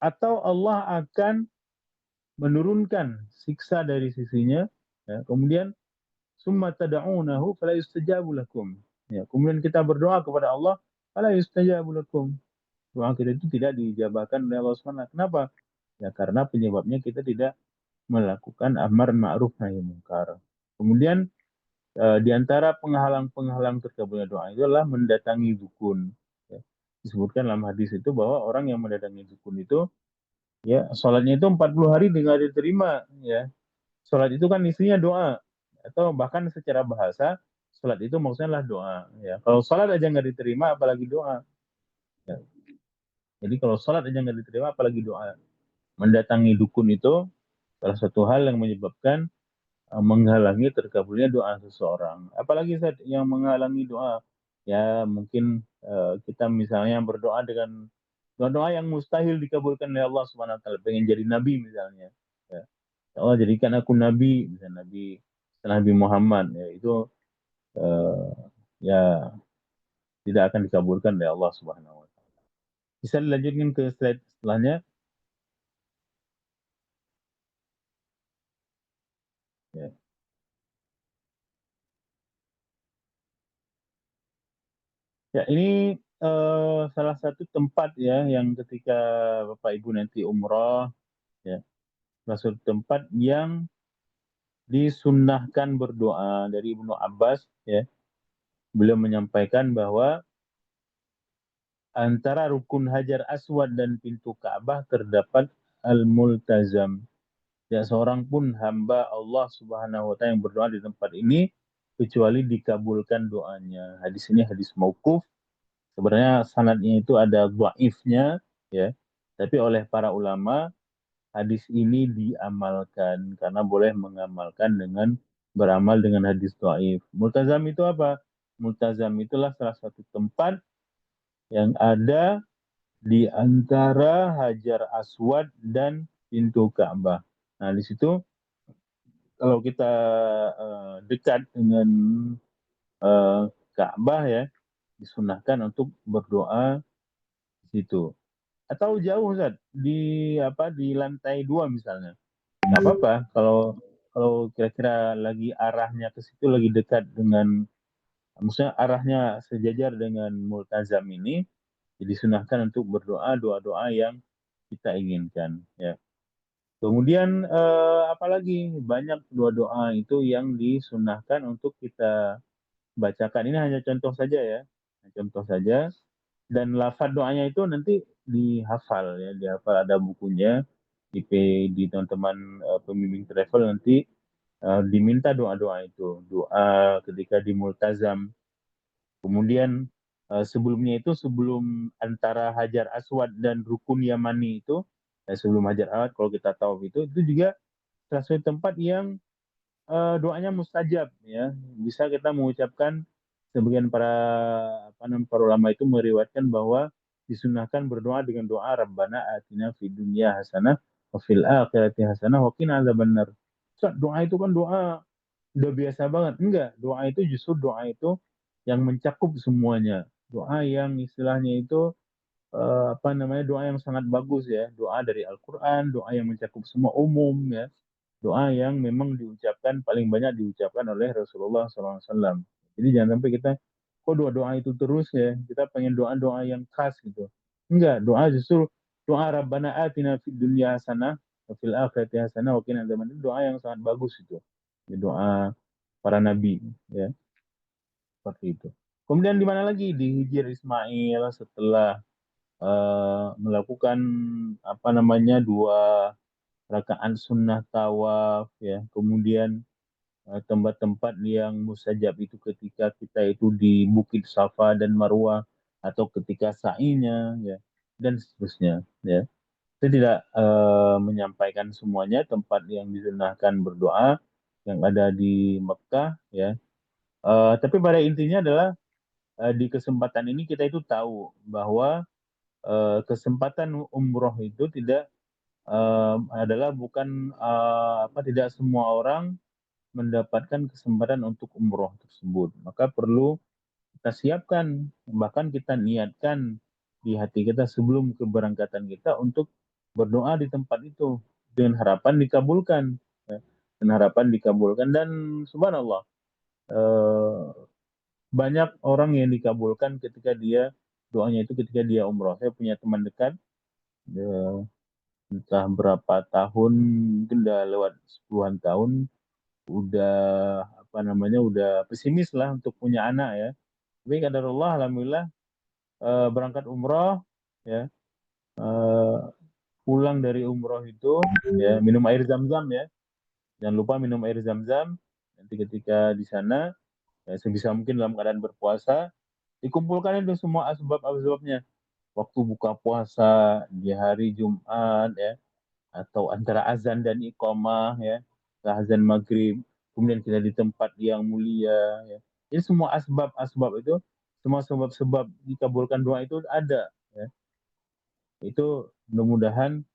atau Allah akan menurunkan siksa dari sisinya, ya, kemudian summa tad'unahu fala yustajabu lakum, ya, kemudian kita berdoa kepada Allah, fala yustajabu lakum, doa kita itu tidak dijabahkan oleh Allah SWT. Kenapa? Ya karena penyebabnya kita tidak melakukan amar ma'ruf nahi mungkar. Kemudian di antara penghalang-penghalang terkabulnya doa itu adalah mendatangi dukun. Ya. Disebutkan dalam hadis itu bahwa orang yang mendatangi dukun itu, ya, sholatnya itu 40 hari tidak diterima. Ya. Sholat itu kan isinya doa, atau bahkan secara bahasa sholat itu maksudnya adalah doa. Ya. Kalau sholat aja nggak diterima, apalagi doa. Ya. Jadi kalau sholat aja nggak diterima, apalagi doa. Mendatangi dukun itu salah satu hal yang menyebabkan menghalangi terkabulnya doa seseorang. Apalagi saat yang menghalangi doa, ya mungkin kita misalnya berdoa dengan doa-doa yang mustahil dikabulkan oleh Allah Subhanahu wa taala, pengen jadi nabi misalnya. Ya. Ya Allah jadikan aku nabi, misalnya nabi setelah Nabi Muhammad, ya itu eh, ya tidak akan dikabulkan oleh Allah Subhanahu wa taala. Bisa dilanjutkan ke slide setelahnya. Ya. Ya, ini salah satu tempat, ya, yang ketika Bapak Ibu nanti umroh, ya, salah satu tempat yang disunnahkan berdoa. Dari Ibnu Abbas, ya, beliau menyampaikan bahwa antara rukun Hajar Aswad dan pintu Ka'bah terdapat Al-Multazam. Ya, seorang pun hamba Allah Subhanahu wa taala yang berdoa di tempat ini kecuali dikabulkan doanya. Hadis ini hadis mauquf. Sebenarnya sanadnya itu ada dhaifnya, ya. Tapi oleh para ulama hadis ini diamalkan karena boleh mengamalkan dengan beramal dengan hadis dhaif. Multazam itu apa? Multazam itulah salah satu tempat yang ada di antara Hajar Aswad dan pintu Ka'bah. Nah, di situ kalau kita dekat dengan Ka'bah, ya, disunahkan untuk berdoa di situ. Atau jauh, Ustaz, di lantai 2 misalnya. Nggak apa-apa kalau kalau kira-kira lagi arahnya ke situ, lagi dekat dengan, maksudnya arahnya sejajar dengan multazam ini, jadi disunahkan untuk berdoa doa-doa yang kita inginkan, ya. Kemudian apalagi banyak doa-doa itu yang disunahkan untuk kita bacakan. Ini hanya contoh saja, ya, contoh saja. Dan lafaz doanya itu nanti dihafal, ya, dihafal, ada bukunya di teman-teman pembimbing travel nanti diminta doa-doa itu, doa ketika di multazam. Kemudian sebelumnya itu, sebelum antara Hajar Aswad dan Rukun Yamani itu, sebelum Hajar Aswad kalau kita tahu itu juga salah satu tempat yang doanya mustajab, ya. Bisa kita mengucapkan, sebagian para ulama itu meriwayatkan bahwa disunahkan berdoa dengan doa Rabbana atina fid dunya hasanah wa fil akhirati hasanah wa qina adzabannar. Doa itu kan doa udah biasa banget. Enggak, doa itu justru doa itu yang mencakup semuanya. Doa yang istilahnya itu doa yang sangat bagus, ya, doa dari Al-Quran, doa yang mencakup semua umum, ya, doa yang memang diucapkan paling banyak diucapkan oleh Rasulullah SAW. Jadi jangan sampai kita kok doa-doa itu terus ya, kita pengen doa-doa yang khas gitu. Enggak, doa justru doa Rabbana atina fid dunya hasanah wa fil akhirati hasanah wa qina adzabannar, doa yang sangat bagus itu. Ya, doa para nabi ya, seperti itu. Kemudian di mana lagi? Di Hijr Ismail setelah melakukan apa namanya 2 rakaat sunnah tawaf ya. Kemudian tempat-tempat yang mustajab itu ketika kita itu di Bukit Safa dan Marwah atau ketika sa'inya ya dan seterusnya ya. Saya tidak menyampaikan semuanya tempat yang disunahkan berdoa yang ada di Mekah ya. Tapi pada intinya adalah di kesempatan ini kita itu tahu bahwa kesempatan umroh itu tidak adalah bukan apa tidak semua orang mendapatkan kesempatan untuk umroh tersebut. Maka perlu kita siapkan, bahkan kita niatkan di hati kita sebelum keberangkatan kita untuk berdoa di tempat itu dengan harapan dikabulkan. Ya. Dengan harapan dikabulkan dan subhanallah eh, banyak orang yang dikabulkan ketika dia doanya itu ketika dia umroh. Saya punya teman dekat eh, entah berapa tahun, mungkin udah lewat 10-an tahun, udah apa namanya udah pesimis lah untuk punya anak ya. Tapi kadarullah alhamdulillah berangkat umroh ya, eh, pulang dari umroh itu ya minum air zam-zam ya, jangan lupa minum air zam-zam nanti ketika di sana ya, sebisa mungkin dalam keadaan berpuasa dikumpulkan itu semua asbab-asbabnya, waktu buka puasa di hari Jumat ya, atau antara azan dan iqamah ya, azan maghrib, kemudian kita di tempat yang mulia ya. Jadi semua asbab-asbab itu, semua sebab-sebab dikabulkan doa itu ada ya. Itu mudah-mudahan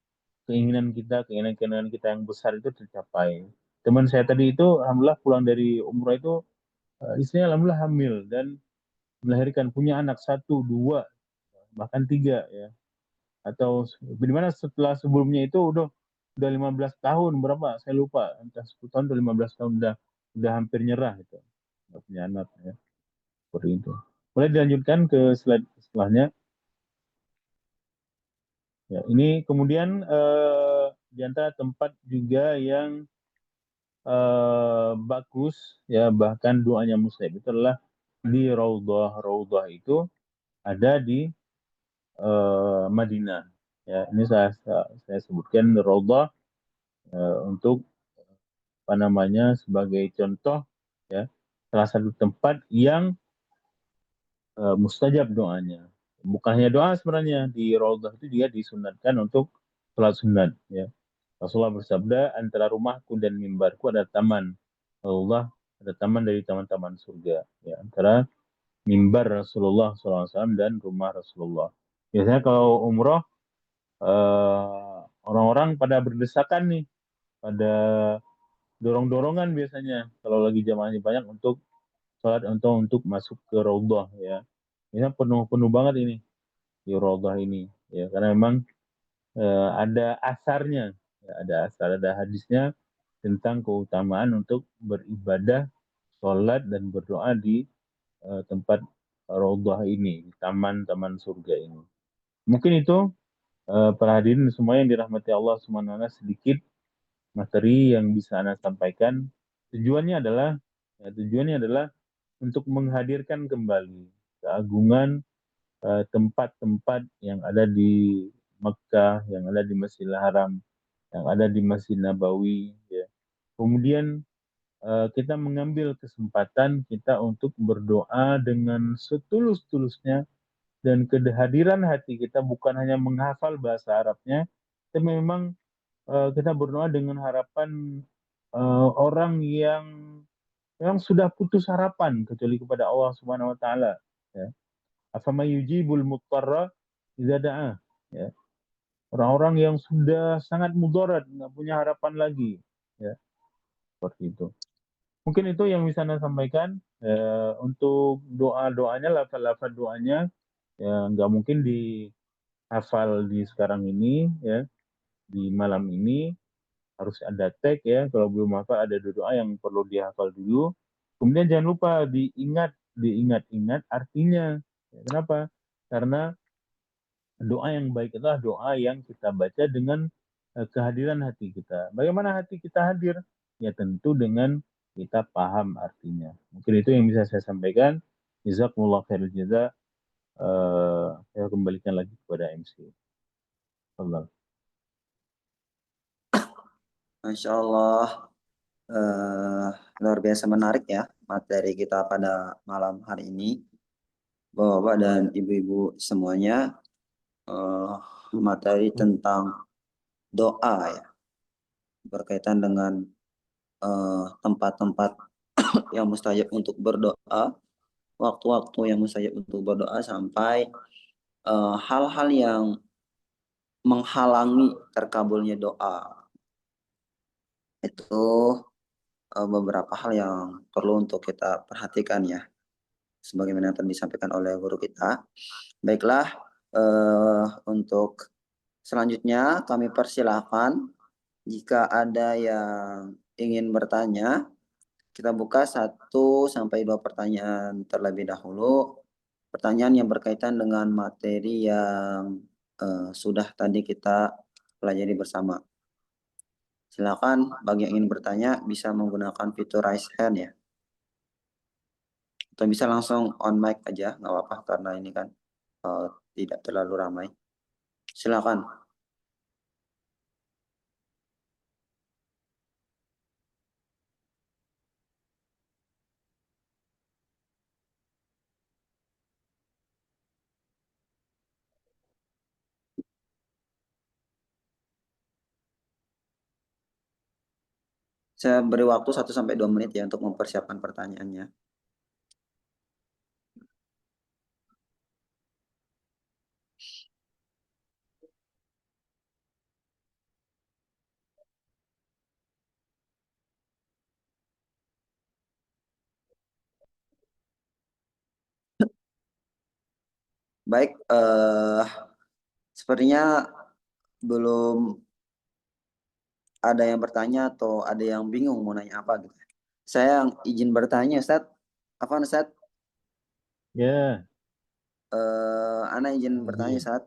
keinginan-keinginan kita yang besar itu tercapai. Teman saya tadi itu alhamdulillah pulang dari umrah itu istrinya alhamdulillah hamil dan melahirkan, punya anak 1, 2, bahkan 3 ya, atau di mana setelah sebelumnya itu udah 15 tahun berapa saya lupa, entah 10 tahun atau 15 tahun udah hampir nyerah itu nggak punya anak ya, seperti itu. Boleh dilanjutkan ke slide setelahnya ya. Ini kemudian di antara tempat juga yang bagus ya, bahkan doanya mustajab itu adalah di Raudhah. Raudhah itu ada di Madinah ya. Ini saya sebutkan Raudhah untuk apa namanya sebagai contoh ya, salah satu tempat yang mustajab doanya. Bukan hanya doa, sebenarnya di Raudhah itu dia disunatkan untuk sholat sunat ya. Rasulullah bersabda, antara rumahku dan mimbarku ada taman. Allah ada taman dari taman-taman surga ya, antara mimbar Rasulullah SAW dan rumah Rasulullah. Biasanya kalau umroh orang-orang pada berdesakan nih, pada dorong-dorongan biasanya kalau lagi jamaahnya banyak untuk sholat untuk masuk ke Raudhah ya. Ini penuh banget ini di Raudhah ini ya, karena memang ada asarnya ya, ada hadisnya tentang keutamaan untuk beribadah, sholat dan berdoa di tempat Raudhah ini, di taman-taman surga ini. Mungkin itu para hadirin semua yang dirahmati Allah Subhanahu wa taala, sedikit materi yang bisa Anda sampaikan. Tujuannya adalah untuk menghadirkan kembali keagungan tempat-tempat yang ada di Mekah, yang ada di Masjidil Haram, yang ada di Masjid Nabawi. Ya. Kemudian kita mengambil kesempatan kita untuk berdoa dengan setulus-tulusnya dan kehadiran hati kita bukan hanya menghafal bahasa Arabnya, tapi memang kita berdoa dengan harapan orang yang sudah putus harapan kecuali kepada Allah Subhanahu wa taala ya. Afama yujibul muttarra idza da'a ya. Orang-orang yang sudah sangat mudarat, nggak punya harapan lagi ya, seperti itu. Mungkin itu yang bisa Anda sampaikan untuk doa-doanya, lafaz-lafaz doanya ya, nggak mungkin dihafal di sekarang ini ya, di malam ini harus ada tag ya, kalau belum hafal ada doa yang perlu dihafal dulu Kemudian jangan lupa diingat-ingat artinya. Ya, kenapa? Karena doa yang baik adalah doa yang kita baca dengan kehadiran hati kita. Bagaimana hati kita hadir? Ya tentu dengan kita paham artinya. Mungkin itu yang bisa saya sampaikan. Jazakumullah khairul jaza. Saya kembalikan lagi kepada MC. Allah. Masya Allah, luar biasa menarik ya materi kita pada malam hari ini. Bapak-bapak dan ibu-ibu semuanya, eh, materi tentang doa ya, berkaitan dengan tempat-tempat yang mustajab untuk berdoa, waktu-waktu yang mustajab untuk berdoa, sampai hal-hal yang menghalangi terkabulnya doa. Itu beberapa hal yang perlu untuk kita perhatikan ya, sebagaimana yang tadi disampaikan oleh guru kita. Baiklah, untuk selanjutnya kami persilahkan jika ada yang ingin bertanya, kita buka 1 sampai 2 pertanyaan terlebih dahulu. Pertanyaan yang berkaitan dengan materi yang sudah tadi kita pelajari bersama. Silakan bagi yang ingin bertanya bisa menggunakan fitur raise hand ya. Atau bisa langsung on mic aja, nggak apa-apa karena ini kan tidak terlalu ramai. Silakan. Saya beri waktu 1 sampai 2 menit ya untuk mempersiapkan pertanyaannya. Baik, sepertinya belum ada yang bertanya atau ada yang bingung mau nanya apa gitu. Saya yang izin bertanya, Ustaz. Apa Ustaz? Ya, Ana izin bertanya, izin. Ustaz.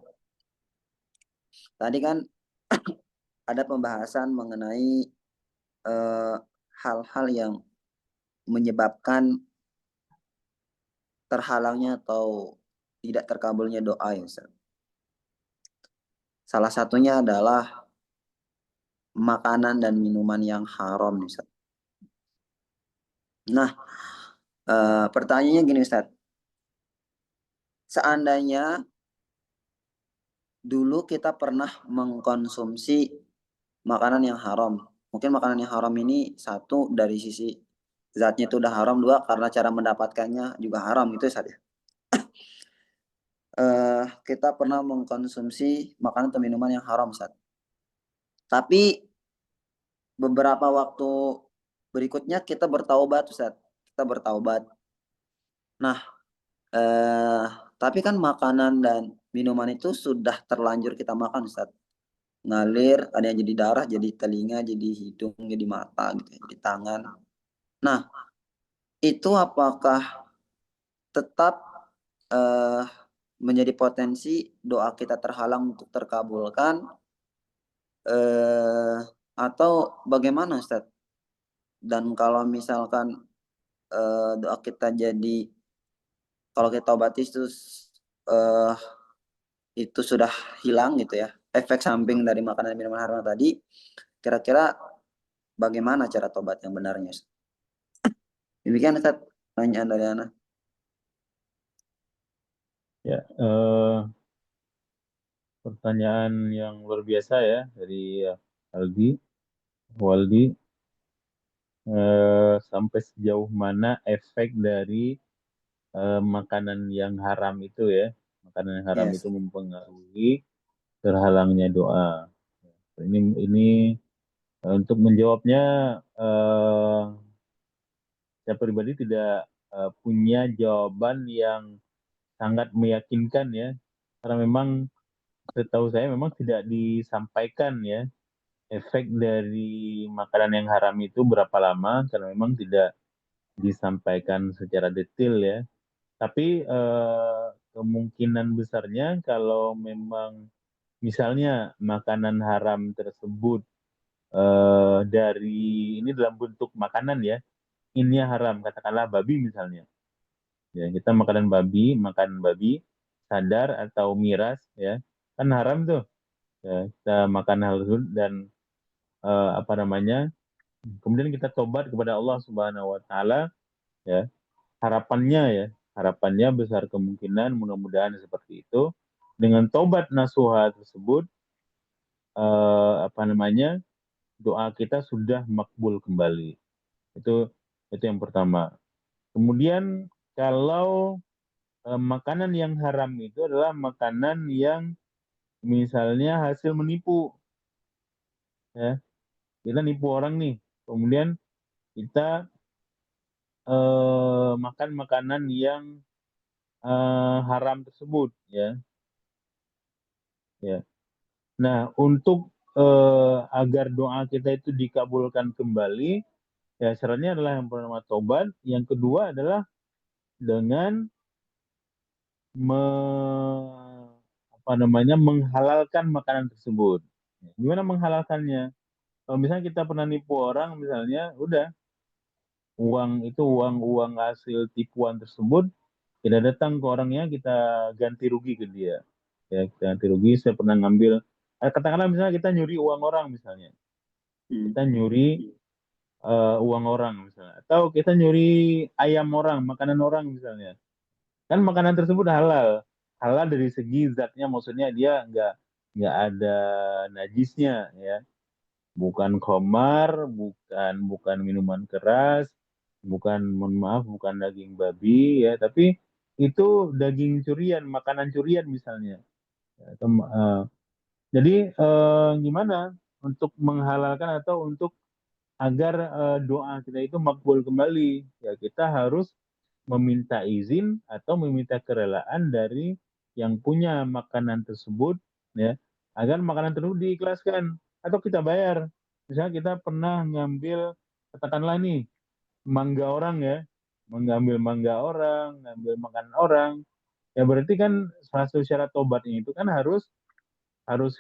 Tadi kan ada pembahasan mengenai eh, hal-hal yang menyebabkan terhalangnya atau tidak terkabulnya doa ya, Ustaz. Salah satunya adalah makanan dan minuman yang haram, Ustaz. Nah, pertanyaannya gini, Ustaz. Seandainya dulu kita pernah mengkonsumsi makanan yang haram. Mungkin makanan yang haram ini satu dari sisi zatnya itu udah haram, dua karena cara mendapatkannya juga haram itu saja. Kita pernah mengkonsumsi makanan atau minuman yang haram Ustaz. Tapi beberapa waktu berikutnya kita bertaubat Ustaz. Kita bertaubat. Nah, eh, tapi kan makanan dan minuman itu sudah terlanjur kita makan Ustaz. Ngalir, ada yang jadi darah, jadi telinga, jadi hidung, jadi mata gitu, jadi tangan. Nah, itu apakah tetap eh, menjadi potensi doa kita terhalang untuk terkabulkan eh, atau bagaimana Ustaz? Dan kalau misalkan doa kita jadi kalau kita obati eh, itu sudah hilang gitu ya, efek samping dari makanan dan minuman haram tadi, kira-kira bagaimana cara tobat yang benarnya? Demikian Ustaz, pertanyaan dari Ana. Ya, pertanyaan yang luar biasa ya dari Aldi, Waldi. Sampai sejauh mana efek dari makanan yang haram itu ya, makanan yang haram itu Yes. mempengaruhi terhalangnya doa. Ini untuk menjawabnya, eh, saya pribadi tidak punya jawaban yang sangat meyakinkan ya, karena memang setahu saya memang tidak disampaikan ya efek dari makanan yang haram itu berapa lama, karena memang tidak disampaikan secara detail ya. Tapi kemungkinan besarnya kalau memang misalnya makanan haram tersebut dari ini dalam bentuk makanan ya, ini haram, katakanlah babi misalnya. Ya, kita makan babi, sadar atau miras ya, kan haram tuh. Ya, kita makan hal tersebut dan apa namanya? Kemudian kita tobat kepada Allah Subhanahu wa taala ya. Harapannya ya, harapannya besar kemungkinan mudah-mudahan seperti itu. Dengan tobat nasuha tersebut apa namanya? Doa kita sudah makbul kembali. Itu yang pertama. Kemudian kalau makanan yang haram itu adalah makanan yang misalnya hasil menipu ya. Kita nipu orang nih. Kemudian kita makan makanan yang haram tersebut ya. Ya. Nah, untuk agar doa kita itu dikabulkan kembali, ya syaratnya adalah yang pertama tobat, yang kedua adalah dengan apa namanya menghalalkan makanan tersebut. Gimana menghalalkannya? Kalau misalnya kita pernah nipu orang, misalnya, udah uang hasil tipuan tersebut kita datang ke orangnya, kita ganti rugi ke dia. Ya, kita ganti rugi. Saya pernah ngambil, katakanlah misalnya kita nyuri uang orang misalnya, kita nyuri uang orang misalnya, atau kita nyuri ayam orang, makanan orang misalnya. Kan makanan tersebut halal, halal dari segi zatnya, maksudnya dia nggak ada najisnya ya, bukan khamar, bukan minuman keras, bukan, mohon maaf, bukan daging babi ya, tapi itu daging curian, makanan curian misalnya. Ya, jadi gimana untuk menghalalkan atau untuk agar doa kita itu makbul kembali, ya kita harus meminta izin atau meminta kerelaan dari yang punya makanan tersebut ya, agar makanan tersebut diikhlaskan atau kita bayar. Misalnya kita pernah ngambil, katakanlah nih, mangga orang ya, mengambil mangga orang, ngambil makanan orang, ya berarti kan salah satu syarat tobatnya itu kan harus harus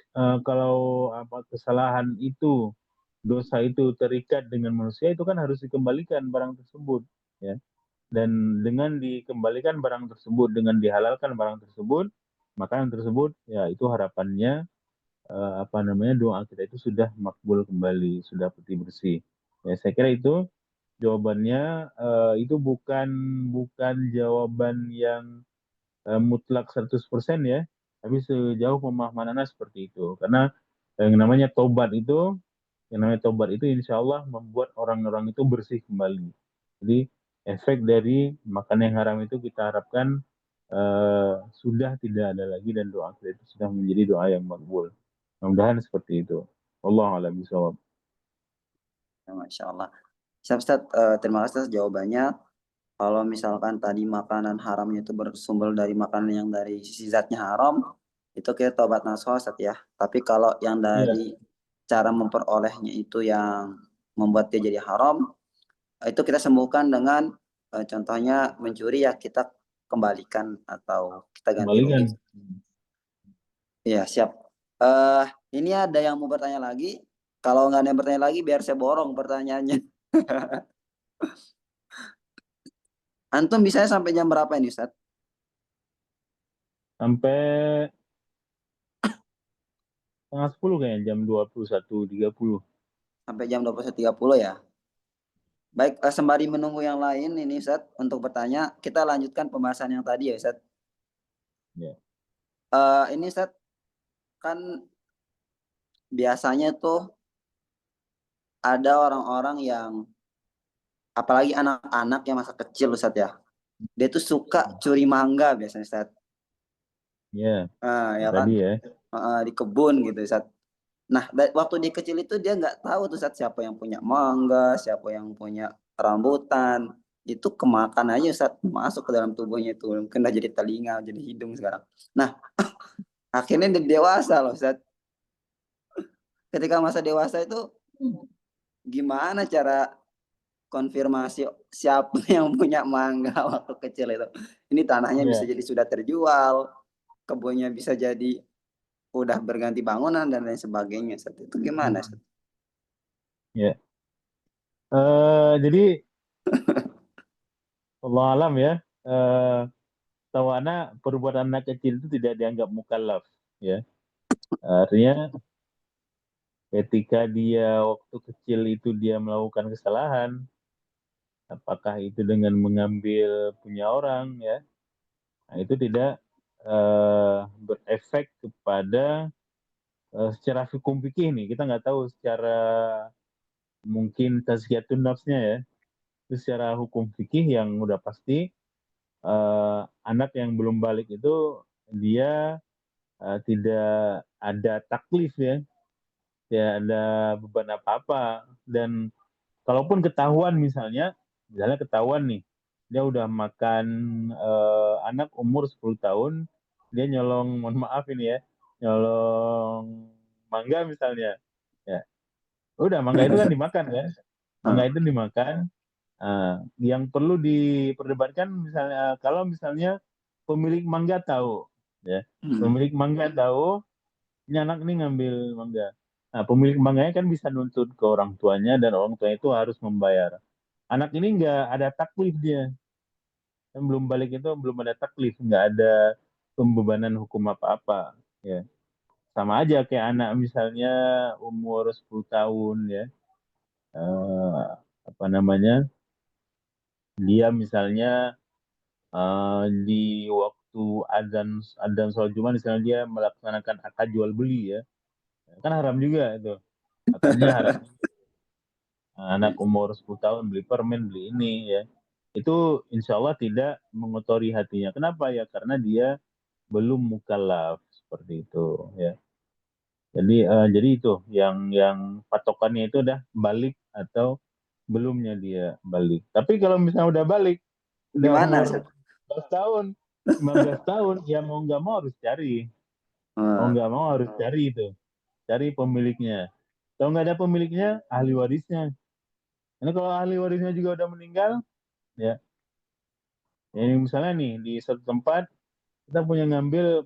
kalau apa kesalahan itu, dosa itu terikat dengan manusia, itu kan harus dikembalikan barang tersebut ya. Dan dengan dikembalikan barang tersebut, dengan dihalalkan barang tersebut, makanan tersebut, ya itu harapannya apa namanya doa kita itu sudah makbul kembali, sudah putih bersih. Ya, saya kira itu jawabannya. Itu bukan bukan jawaban yang mutlak 100% ya, tapi sejauh pemahaman Anda seperti itu. Karena yang namanya tobat itu insya Allah membuat orang-orang itu bersih kembali. Jadi efek dari makan yang haram itu kita harapkan sudah tidak ada lagi, dan doa kita itu sudah menjadi doa yang makbul. Mudah-mudahan seperti itu. Allah a'lam bishawab. Ya, Masya Allah. Siap, Ustaz. Terima kasih atas jawabannya. Kalau misalkan tadi makanan haramnya itu bersumber dari makanan yang dari sisi zatnya haram, itu kita tobat nasuha, Ustaz ya. Tapi kalau yang Iya, dari cara memperolehnya itu yang membuat dia jadi haram, itu kita sembuhkan dengan contohnya mencuri, ya kita kembalikan atau kita ganti rugi. kembalikan. Iya, siap. Ini ada yang mau bertanya lagi. Kalau nggak ada yang bertanya lagi, biar saya borong pertanyaannya. Antum bisa sampai jam berapa ini, Ustaz? Sampai setengah 10 kayaknya, jam 21.30. Sampai jam 21.30 ya. Baik, sembari menunggu yang lain ini, Ustaz, untuk bertanya, kita lanjutkan pembahasan yang tadi ya, Ustaz. Ya, Ini, Ustaz, kan biasanya tuh ada orang-orang yang, apalagi anak-anak yang masa kecil, Ustaz ya, dia tuh suka curi mangga biasanya, Ustaz. ya, Ya kan, tadi ya. di kebun gitu, Ustaz. Nah, waktu dia kecil itu dia nggak tahu tuh, Ustaz, siapa yang punya mangga, siapa yang punya rambutan. Itu kemakan aja, Ustaz, masuk ke dalam tubuhnya itu. Mungkin udah jadi telinga, jadi hidung sekarang. Nah, akhirnya dia dewasa loh, Ustaz. Ketika masa dewasa itu gimana cara konfirmasi siapa yang punya mangga waktu kecil itu. Ini tanahnya bisa Iya, jadi sudah terjual, kebunnya bisa jadi udah berganti bangunan dan lain sebagainya. Set. Itu gimana? Set? ya. Jadi Allah alam ya. Eh, Tahu anak perbuatan anak kecil itu tidak dianggap mukallaf, ya. Artinya ketika dia waktu kecil itu dia melakukan kesalahan, apakah itu dengan mengambil punya orang, ya, nah, itu tidak berefek kepada secara hukum fikih nih. Kita nggak tahu secara mungkin tazkiyatun nafsnya ya. Itu secara hukum fikih yang udah pasti anak yang belum balik itu dia tidak ada taklif ya, tidak ada beban apa-apa. Dan kalaupun ketahuan misalnya ketahuan nih, dia udah makan anak umur 10 tahun, dia nyolong, mohon maaf ini ya, nyolong mangga misalnya, ya udah mangga itu kan dimakan kan, mangga Ah, itu dimakan. Yang perlu diperdebatkan misalnya kalau misalnya pemilik mangga tahu, ya, hmm. pemilik mangga tahu ini anak ini ngambil mangga. Nah, pemilik mangganya kan bisa nuntut ke orang tuanya dan orang tuanya itu harus membayar. Anak ini nggak ada taklif dia, kan belum balik itu belum ada taklif, nggak ada pembebanan hukum apa-apa. Ya, sama aja kayak anak misalnya umur 10 tahun ya, eh, apa namanya, dia misalnya di waktu azan azan sholat Jumat misalnya dia melaksanakan akad jual beli ya, kan haram juga itu, akadnya haram. Anak umur 10 tahun beli permen, beli ini ya. Itu insya Allah tidak mengotori hatinya. Kenapa ya? Karena dia belum mukallaf seperti itu ya. Jadi itu yang patokannya itu udah balik atau belumnya dia balik. Tapi kalau misalnya udah balik, udah Gimana? umur Set? 14 tahun, 15 tahun, ya mau nggak mau harus cari. Mau Ah, nggak mau harus cari itu. Cari pemiliknya. Kalau nggak ada pemiliknya, ahli warisnya. Karena kalau ahli warisnya juga udah meninggal, ya, ya misalnya nih di satu tempat kita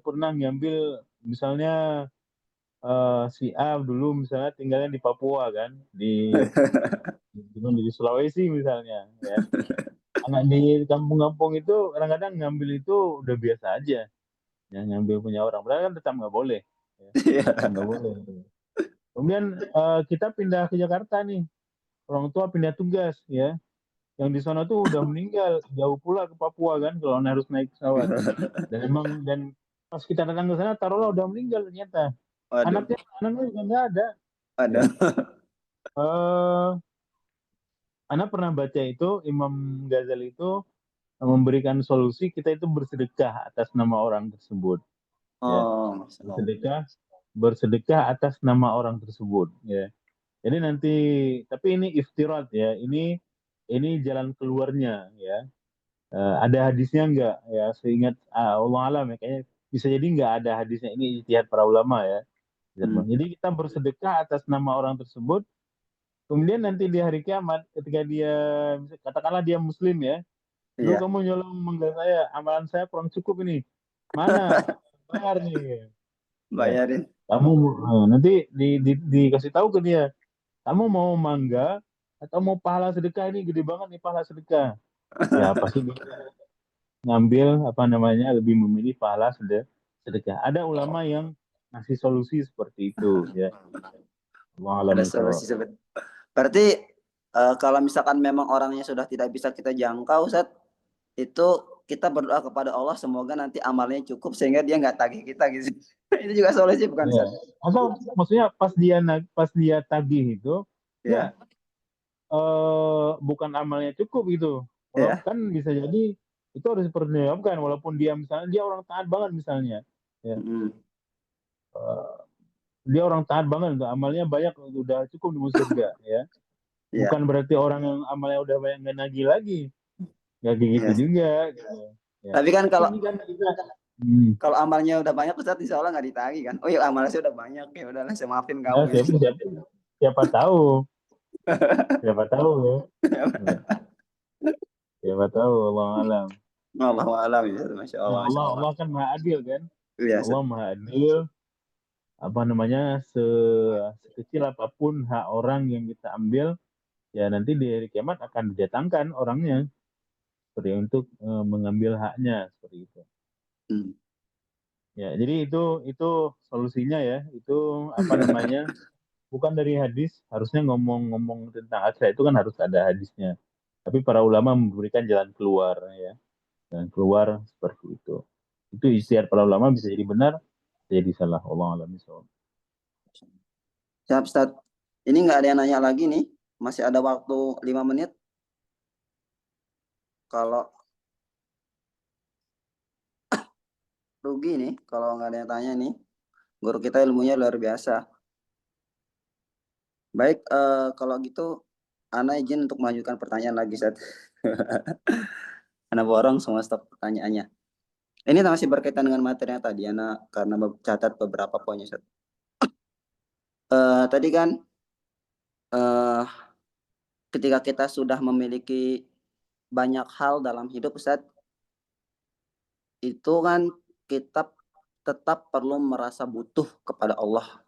pernah ngambil misalnya si A dulu misalnya tinggalnya di Papua kan, di Sulawesi misalnya, ya. Anak di kampung-kampung itu kadang-kadang ngambil itu udah biasa aja, ya ngambil punya orang. Padahal kan tetap nggak boleh, ya. Tetap Iya. nggak boleh. Kemudian kita pindah ke Jakarta nih, orang tua pindah tugas, ya. Yang di sana tuh udah meninggal, jauh pula ke Papua kan, kalau harus naik pesawat. Dan pas kita datang ke sana taruhlah udah meninggal ternyata, Waduh, anaknya juga nggak ada, ya. waduh. eh Anak pernah baca itu Imam Ghazali itu memberikan solusi kita itu bersedekah atas nama orang tersebut, ya, Oh, Masya Allah. bersedekah bersedekah atas nama orang tersebut, ya. Jadi nanti, tapi ini iftirat ya, ini jalan keluarnya ya. Ada hadisnya enggak ya, seingat Allah alam ya, kayaknya bisa jadi enggak ada hadisnya, ini ijtihad para ulama ya. Hmm. Jadi kita bersedekah atas nama orang tersebut, kemudian nanti di hari kiamat ketika dia, katakanlah dia muslim ya, dulu Iya. kamu nyolong mangga saya, amalan saya kurang cukup ini, mana bayar nih, ya. Bayarin. Kamu nanti dikasih tahu ke dia, kamu mau mangga atau mau pahala sedekah, ini gede banget nih pahala sedekah, ya pasti dia ngambil apa namanya, lebih memilih pahala sedekah. Ada ulama yang ngasih solusi seperti itu ya. Allah alam Ada bisawab. solusi seperti. Berarti kalau misalkan memang orangnya sudah tidak bisa kita jangkau, Set, itu kita berdoa kepada Allah semoga nanti amalnya cukup sehingga dia nggak tagih kita gitu. Itu juga solusi bukan, Ya. Set? Atau maksudnya pas dia tagih itu, ya, Ya, bukan amalnya cukup gitu. Walau ya. kan bisa jadi itu harus dipertanggungjawabkan, walaupun dia misalnya dia orang taat banget misalnya, ya. Mm, Eh, Dia orang taat banget, untuk amalnya banyak, udah cukup di surga ya. iya, Bukan berarti orang yang amalnya udah banyak nggak nagih lagi, nggak kayak gitu iya. juga gitu. Ya, Tapi kan tapi kalau ini kan kita, hmm, kalau amalnya udah banyak Ustaz insya Allah nggak ditagih kan. Oh iya amalnya saya udah banyak ya udahlah saya maafin ya kamu siapa gitu. siapa siapa tahu, Siapa tahu ya. Ya, siapa tahu, Allah alam. Allah alam ya, masya Ya, Allah, masya Allah Allah. Allah kan maha adil kan. Iya, Allah maha adil. Apa namanya, sekecil apapun hak orang yang kita ambil, ya nanti di hari kiamat akan didatangkan orangnya seperti untuk mengambil haknya seperti itu. Hmm. Ya, jadi itu solusinya ya. Itu apa namanya? Bukan dari hadis, harusnya ngomong-ngomong tentang akhirat itu kan harus ada hadisnya. Tapi para ulama memberikan jalan keluar ya. Jalan keluar seperti itu. Itu istiadat para ulama, bisa jadi benar, bisa jadi salah. Allah alam bishawab. Siap, Ustaz. Ini nggak ada yang nanya lagi nih. Masih ada waktu 5 menit. Kalau rugi nih, kalau nggak ada yang tanya nih. Guru kita ilmunya luar biasa. Baik, kalau gitu, Ana izin untuk melanjutkan pertanyaan lagi, Ustaz. Ana borong semua stop pertanyaannya. Ini masih berkaitan dengan materi yang tadi, Ana karena catat beberapa poinnya, Ustaz. Tadi kan, eh, ketika kita sudah memiliki banyak hal dalam hidup, Ustaz, itu kan kita tetap perlu merasa butuh kepada Allah.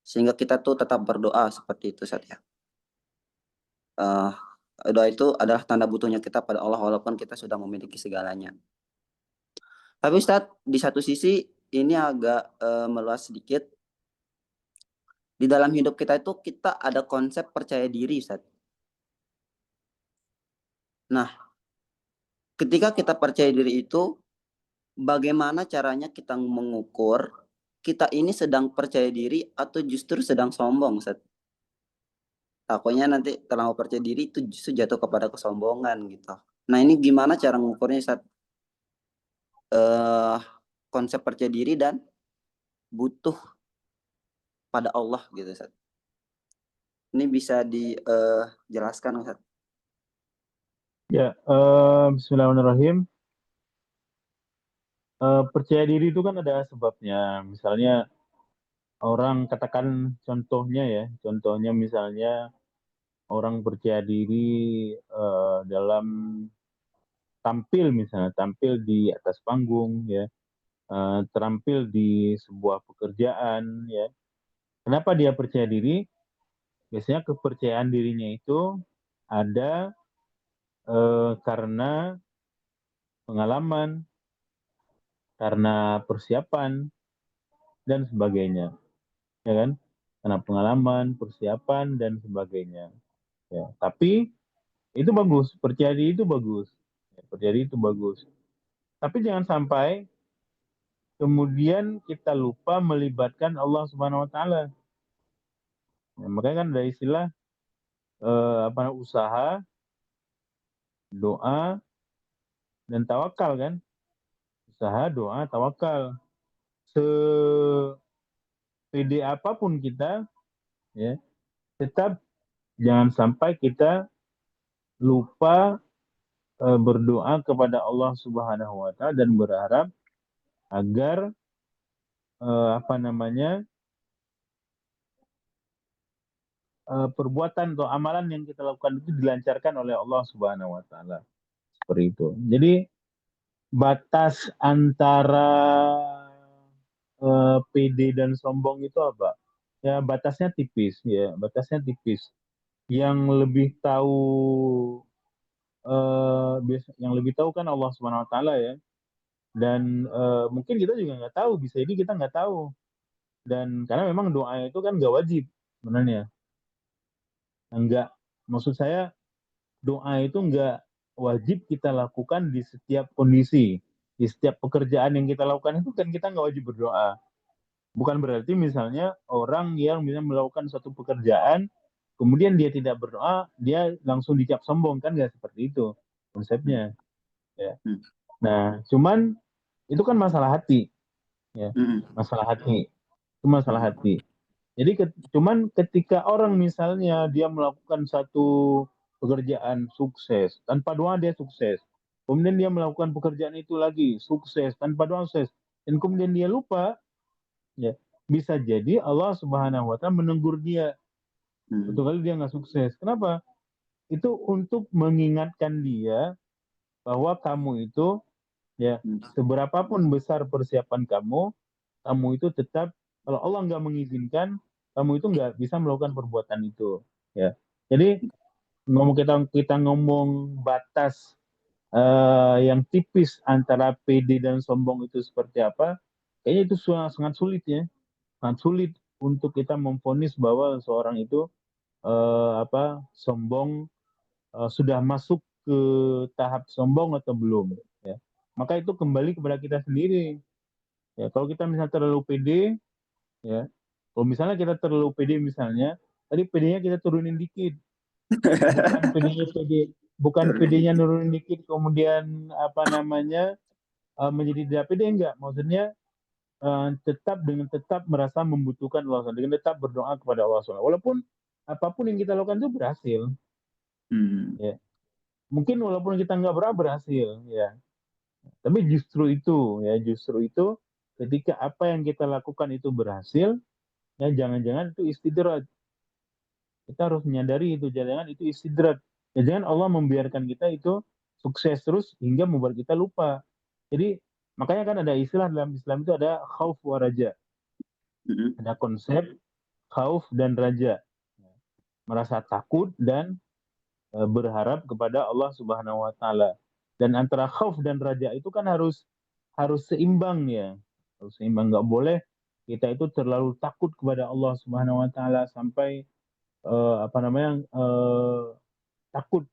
Sehingga kita tuh tetap berdoa seperti itu, Ustaz ya. Eh, Doa itu adalah tanda butuhnya kita pada Allah walaupun kita sudah memiliki segalanya. Tapi Ustaz, di satu sisi ini agak meluas sedikit. Di dalam hidup kita itu kita ada konsep percaya diri, Ustaz. Nah, ketika kita percaya diri itu, bagaimana caranya kita mengukur kita ini sedang percaya diri atau justru sedang sombong, Ustaz? Takutnya nanti terlalu percaya diri itu justru jatuh kepada kesombongan gitu. Nah, ini gimana cara mengukurnya, Ustaz? Eh, Konsep percaya diri dan butuh pada Allah gitu, Ustaz. Ini bisa dijelaskan, Ustaz? Ya, Bismillahirrahmanirrahim. Percaya diri itu kan ada sebabnya. Misalnya orang, katakan contohnya ya, contohnya misalnya orang percaya diri dalam tampil, misalnya tampil di atas panggung ya, terampil di sebuah pekerjaan ya. Kenapa dia percaya diri? Biasanya kepercayaan dirinya itu ada karena pengalaman, karena persiapan dan sebagainya, ya kan? Karena pengalaman, persiapan dan sebagainya. Ya, tapi itu bagus, percaya diri itu bagus, ya, percaya diri itu bagus. Tapi jangan sampai kemudian kita lupa melibatkan Allah Subhanahu Wa Taala. Ya, makanya kan ada istilah usaha, doa, dan tawakal kan? Usaha, doa, tawakal. Sepede apapun kita, ya, tetap jangan sampai kita lupa berdoa kepada Allah Subhanahu Wa Taala dan berharap agar apa namanya, perbuatan atau amalan yang kita lakukan itu dilancarkan oleh Allah Subhanahu Wa Taala, seperti itu. Jadi batas antara pede dan sombong itu apa? Ya batasnya tipis, ya batasnya tipis. Yang lebih tahu yang lebih tahu kan Allah Subhanahu Wa Taala ya. Dan mungkin kita juga nggak tahu, bisa jadi kita nggak tahu. Dan karena memang doa itu kan nggak wajib sebenarnya. Enggak, maksud saya doa itu nggak wajib kita lakukan di setiap kondisi. Di setiap pekerjaan yang kita lakukan itu kan kita nggak wajib berdoa. Bukan berarti misalnya orang yang bisa melakukan suatu pekerjaan, kemudian dia tidak berdoa, dia langsung dicap sombong, kan nggak seperti itu Hmm. konsepnya. Ya. Hmm. Nah, cuman itu kan masalah hati, ya, Hmm. masalah hati, itu masalah Hmm. hati. Jadi cuman ketika orang misalnya dia melakukan satu pekerjaan sukses, tanpa doa dia sukses. Kemudian dia melakukan pekerjaan itu lagi sukses, tanpa doa sukses. Dan kemudian dia lupa, ya bisa jadi Allah Subhanahu Wa Taala menegur dia. Satu kali dia nggak sukses. Kenapa? Itu untuk mengingatkan dia bahwa kamu itu, ya, seberapapun besar persiapan kamu, kamu itu tetap, kalau Allah nggak mengizinkan, kamu itu nggak bisa melakukan perbuatan itu. Ya. Jadi kita kita ngomong batas yang tipis antara pede dan sombong itu seperti apa, kayaknya itu sangat, sangat sulit ya, sangat sulit untuk kita memvonis bahwa seorang itu sombong, sudah masuk ke tahap sombong atau belum. Ya. Maka itu kembali kepada kita sendiri. Ya, kalau kita misalnya terlalu pede, ya, kalau misalnya kita terlalu pede misalnya, tadi pedenya kita turunin dikit, bukan pedenya pede, bukan Turunin pedenya dikit. nurunin dikit, kemudian menjadi tidak pede, enggak. Maksudnya tetap merasa membutuhkan Allah SWT, dengan tetap berdoa kepada Allah SWT. Walaupun apapun yang kita lakukan itu berhasil, Hmm. ya. Mungkin walaupun kita nggak berhasil, ya. Tapi justru itu ketika apa yang kita lakukan itu berhasil, ya jangan-jangan itu istidrat. Kita harus menyadari itu, jangan-jangan itu istidrat. Ya, jangan Allah membiarkan kita itu sukses terus hingga membuat kita lupa. Jadi makanya kan ada istilah dalam Islam itu ada khauf wa raja. Hmm. Ada konsep khauf dan raja. Merasa takut dan berharap kepada Allah Subhanahu wa taala. Dan antara khauf dan raja itu kan harus harus seimbang ya. Harus seimbang, nggak boleh kita itu terlalu takut kepada Allah Subhanahu wa taala sampai takut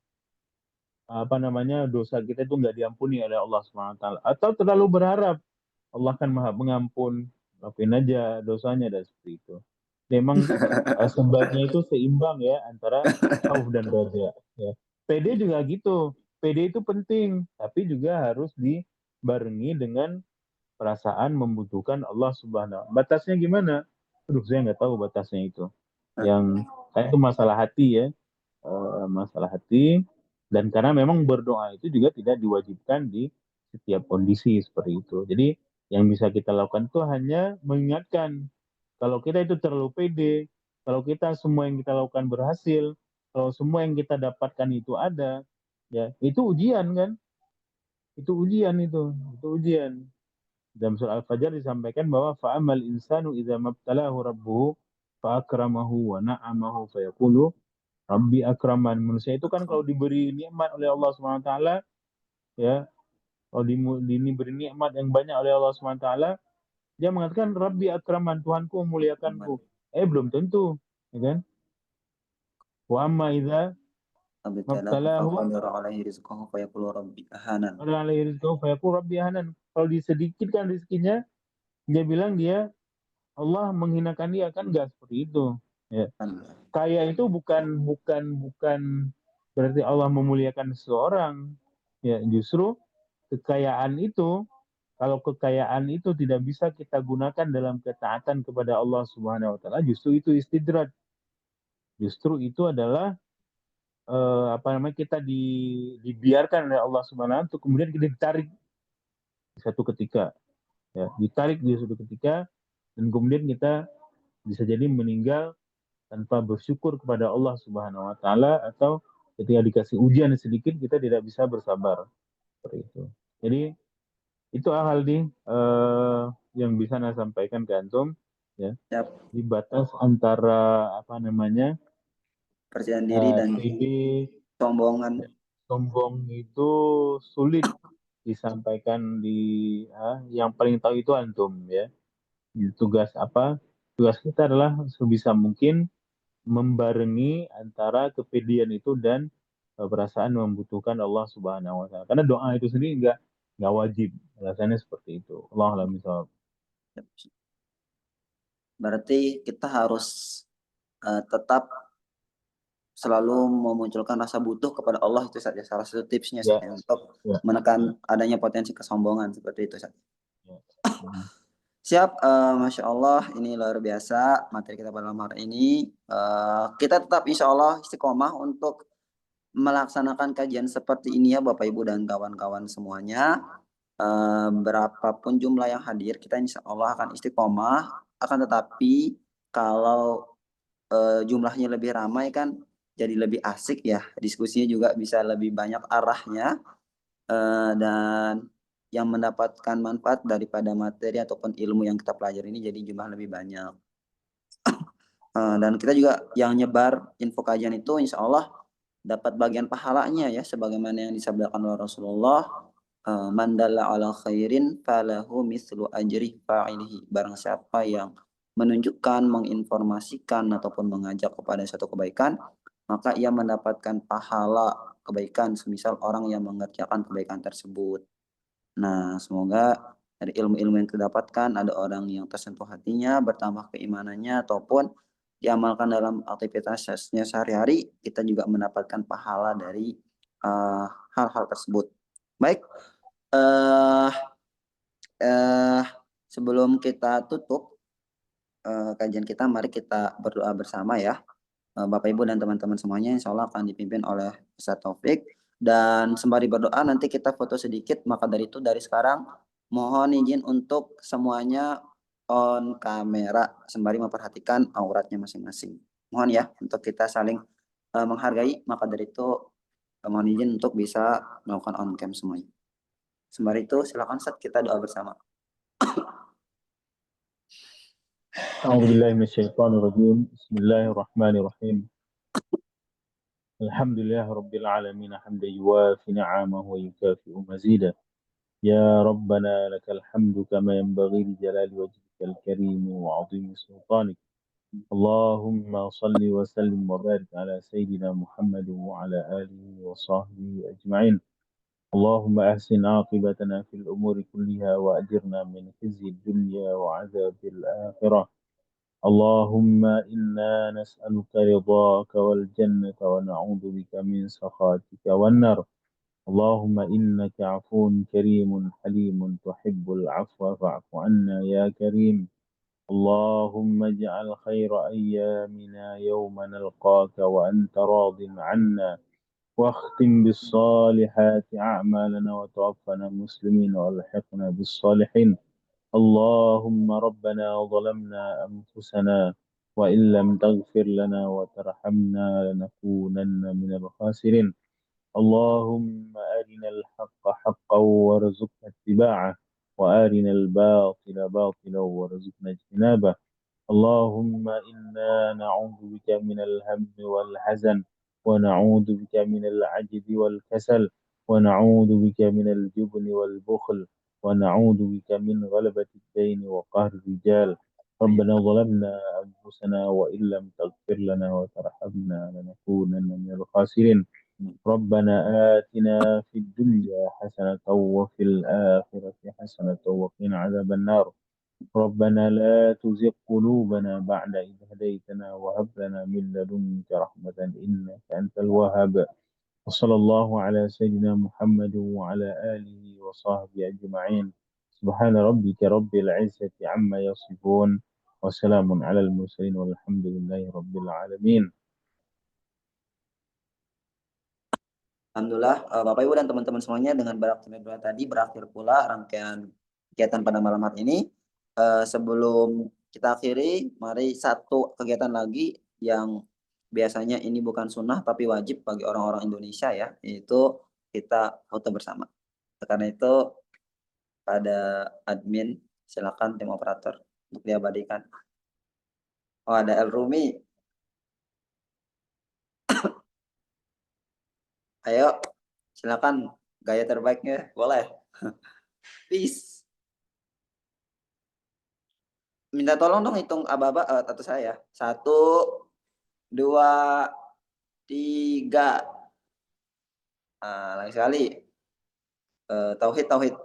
dosa kita itu nggak diampuni oleh Allah Subhanahu wa taala, atau terlalu berharap Allah kan Maha Pengampun, maafin aja dosanya dan seperti itu. Memang sebaiknya itu seimbang ya antara khauf dan raja. Ya. PD juga gitu. PD itu penting, tapi juga harus dibarengi dengan perasaan membutuhkan Allah Subhanahu. Batasnya gimana? Aduh, saya nggak tahu batasnya itu. Yang kayak itu masalah hati ya, masalah hati. Dan karena memang berdoa itu juga tidak diwajibkan di setiap kondisi seperti itu. Jadi yang bisa kita lakukan itu hanya mengingatkan kalau kita itu terlalu pede, kalau kita semua yang kita lakukan berhasil, kalau semua yang kita dapatkan itu ada, ya itu ujian kan? Itu ujian. Dalam surah Al-Fajr disampaikan bahwa fa'amal insanu idza mabtalahu rabbuhu fa'akramahu wa na'amahu fayaqulu rabbi akraman. Manusia itu kan kalau diberi nikmat oleh Allah Subhanahu wa taala, ya, kalau diberi nikmat yang banyak oleh Allah Subhanahu wa taala, dia mengatakan rabbi akraman, Tuhanku memuliakanku. Belum tentu, ya kan? Wa amma idza Abtalahu mabtalahu faqadara alaihi rizqahu fayaqulu rabbi ahanan. alaihi rizqahu fayaqul rabbi hanan. Kalau disedikitkan rezekinya, dia bilang Allah menghinakan dia, kan enggak seperti itu. Ya. Kaya itu bukan bukan bukan berarti Allah memuliakan seseorang. Ya, justru kekayaan itu, kalau kekayaan itu tidak bisa kita gunakan dalam ketaatan kepada Allah Subhanahu wa taala, justru itu istidrat. Justru itu adalah kita dibiarkan oleh Allah Subhanahu wa taala untuk kemudian kita ditarik di satu ketika, ya, ditarik di satu ketika, dan kemudian kita bisa jadi meninggal tanpa bersyukur kepada Allah Subhanahu wa taala, atau ketika dikasih ujian sedikit kita tidak bisa bersabar seperti itu. Jadi itu hal yang bisa saya sampaikan ke antum, ya, Siap. di batas antara Percaya diri dan PD, sombongan. sombong itu sulit disampaikan yang paling tahu itu antum ya. Tugas apa? Tugas kita adalah sebisa mungkin membarengi antara kepedean itu dan perasaan membutuhkan Allah Subhanahu wa taala. Karena doa itu sendiri nggak wajib. Alasannya seperti itu. Allah alam bisawab. Berarti kita harus tetap selalu memunculkan rasa butuh kepada Allah, itu saja salah satu tipsnya Ya, saja untuk ya, menekan adanya potensi kesombongan seperti itu saja. ya. Hmm. Siap, Masya Allah, ini luar biasa materi kita pada malam hari ini. Kita tetap insya Allah istiqomah untuk melaksanakan kajian seperti ini ya Bapak Ibu dan kawan-kawan semuanya. Berapapun jumlah yang hadir, kita insya Allah akan istiqomah. Akan tetapi kalau jumlahnya lebih ramai kan jadi lebih asik ya, diskusinya juga bisa lebih banyak arahnya, dan yang mendapatkan manfaat daripada materi ataupun ilmu yang kita pelajari ini jadi jumlah lebih banyak. Dan kita juga yang nyebar info kajian itu insya Allah dapat bagian pahalanya ya, sebagaimana yang disabdakan oleh Rasulullah, man dalla ala khairin falahu mislu ajri fa'ilihi. Barang siapa yang menunjukkan, menginformasikan ataupun mengajak kepada suatu kebaikan, maka ia mendapatkan pahala kebaikan semisal orang yang mengerjakan kebaikan tersebut. Nah, semoga dari ilmu-ilmu yang kita dapatkan ada orang yang tersentuh hatinya, bertambah keimanannya ataupun diamalkan dalam aktivitasnya sehari-hari, kita juga mendapatkan pahala dari hal-hal tersebut. Baik, eh eh sebelum kita tutup kajian kita, mari kita berdoa bersama ya. Bapak Ibu dan teman-teman semuanya insya Allah akan dipimpin oleh Ustadz Taufik. Dan sembari berdoa nanti kita foto sedikit, maka dari itu dari sekarang mohon izin untuk semuanya on kamera sembari memperhatikan auratnya masing-masing. Mohon ya untuk kita saling menghargai, maka dari itu mohon izin untuk bisa melakukan on cam semuanya. Sembari itu silakan Ustadz kita doa bersama. أعوذ بالله من الشيطان الرجيم بسم الله الرحمن الرحيم الحمد لله رب العالمين حمدا يوافي نعمه ويكافئ مزيدا يا ربنا لك الحمد كما ينبغي لجلال وجهك الكريم وعظيم سلطانك اللهم صل وسلم وبارك على سيدنا محمد وعلى آله وصحبه أجمعين اللهم أحسن عاقبتنا في الأمور كلها وأجرنا من خزي الدنيا وعذاب الآخرة اللهم إنا نسألك رضاك والجنة ونعوذ بك من سخطك والنار اللهم إنك عفو كريم حليم تحب العفو فاعف عنا يا كريم اللهم اجعل خير أيامنا يوم نلقاك وأنت راض عنا واختم بالصالحات أعمالنا وتوفنا مسلمين والحقنا بالصالحين اللهم ربنا ظلمنا أنفسنا وإن لم تغفر لنا وترحمنا لنكونن من الخاسرين اللهم أرنا الحق حقا وارزقنا اتباعه وأرنا الباطل باطلا وارزقنا اجتنابه اللهم إنا نعوذ بك من الهم والحزن ونعوذ بك من العجز والكسل ونعوذ بك من الجبن والبخل ونعوذ بك من غلبة الدين وقهر الرجال ربنا ظلمنا أنفسنا وإن لم تغفر لنا وترحمنا لنكونن من الخاسرين ربنا آتنا في الدنيا حسنة وفي الآخرة حسنة وقنا عذاب النار ربنا لا تزغ قلوبنا بعد إذ هديتنا وهب لنا من لدنك رحمة إنك أنت الوهاب وصلى الله على سيدنا محمد وعلى آله وصحبه أجمعين سبحان ربك رب العزة عما يصفون وسلام على المرسلين والحمد لله رب العالمين. Alhamdulillah, Bapak Ibu dan teman-teman semuanya, dengan beraktivitas tadi berakhir pula rangkaian kegiatan pada malam hari ini. Sebelum kita akhiri, mari satu kegiatan lagi yang biasanya ini bukan sunnah tapi wajib bagi orang-orang Indonesia ya, yaitu kita foto bersama. Karena itu pada admin silakan tim operator untuk diabadikan. Oh, ada El Rumi. Ayo, silakan gaya terbaiknya boleh. Peace. Minta tolong dong hitung aba-aba atau saya. 1, 2, 3. Lain sekali. Tauhid, tauhid.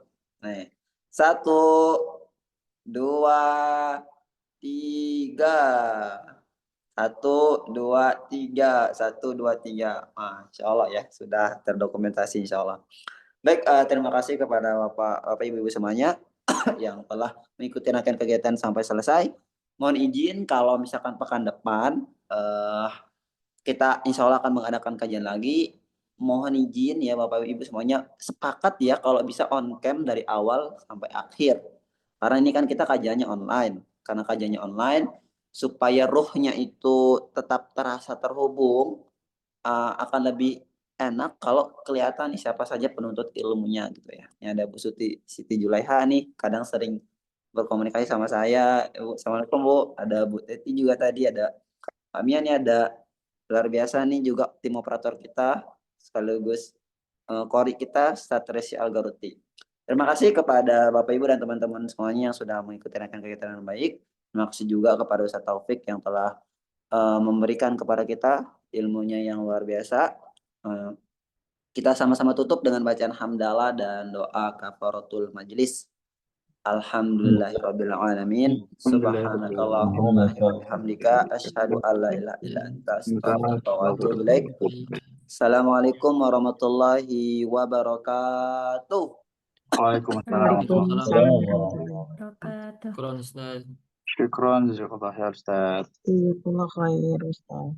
Nih. 1, 2, 3. 1, 2, 3. 1, 2, 3. Insya Allah ya, sudah terdokumentasi insya Allah. Baik, terima kasih kepada Bapak Ibu semuanya yang telah mengikuti rangkaian kegiatan sampai selesai. Mohon izin kalau misalkan pekan depan kita insya Allah akan mengadakan kajian lagi. Mohon izin ya Bapak Ibu semuanya, sepakat ya kalau bisa on cam dari awal sampai akhir. Karena ini kan kita kajiannya online. Karena kajiannya online, supaya ruhnya itu tetap terasa terhubung, akan lebih enak kalau kelihatan nih siapa saja penuntut ilmunya gitu ya. Ini ada Bu Siti Julaiha nih, kadang sering berkomunikasi sama saya. Assalamualaikum Bu, ada Bu Teti juga tadi, ada Kak Mia nih, ada luar biasa nih juga tim operator kita, sekaligus kori kita, Ustadz Resi Algaruti. Terima kasih kepada Bapak Ibu dan teman-teman semuanya yang sudah mengikuti rangkaian kegiatan yang baik. Terima kasih juga kepada Ustadz Taufik yang telah memberikan kepada kita ilmunya yang luar biasa. Kita sama-sama tutup dengan bacaan hamdalah dan doa kafaratul majlis. Alhamdulillahirabbil alamin. Subhanakallahumma wa bihamdika asyhadu an la ilaha illa anta astaghfiruka wa atubu ilaik. Assalamualaikum warahmatullahi wabarakatuh. Waalaikumsalam. Waalaikumsalam warahmatullahi wabarakatuh. Syukron, jazakallah khair Ustaz. Jazakallah khair Ustaz.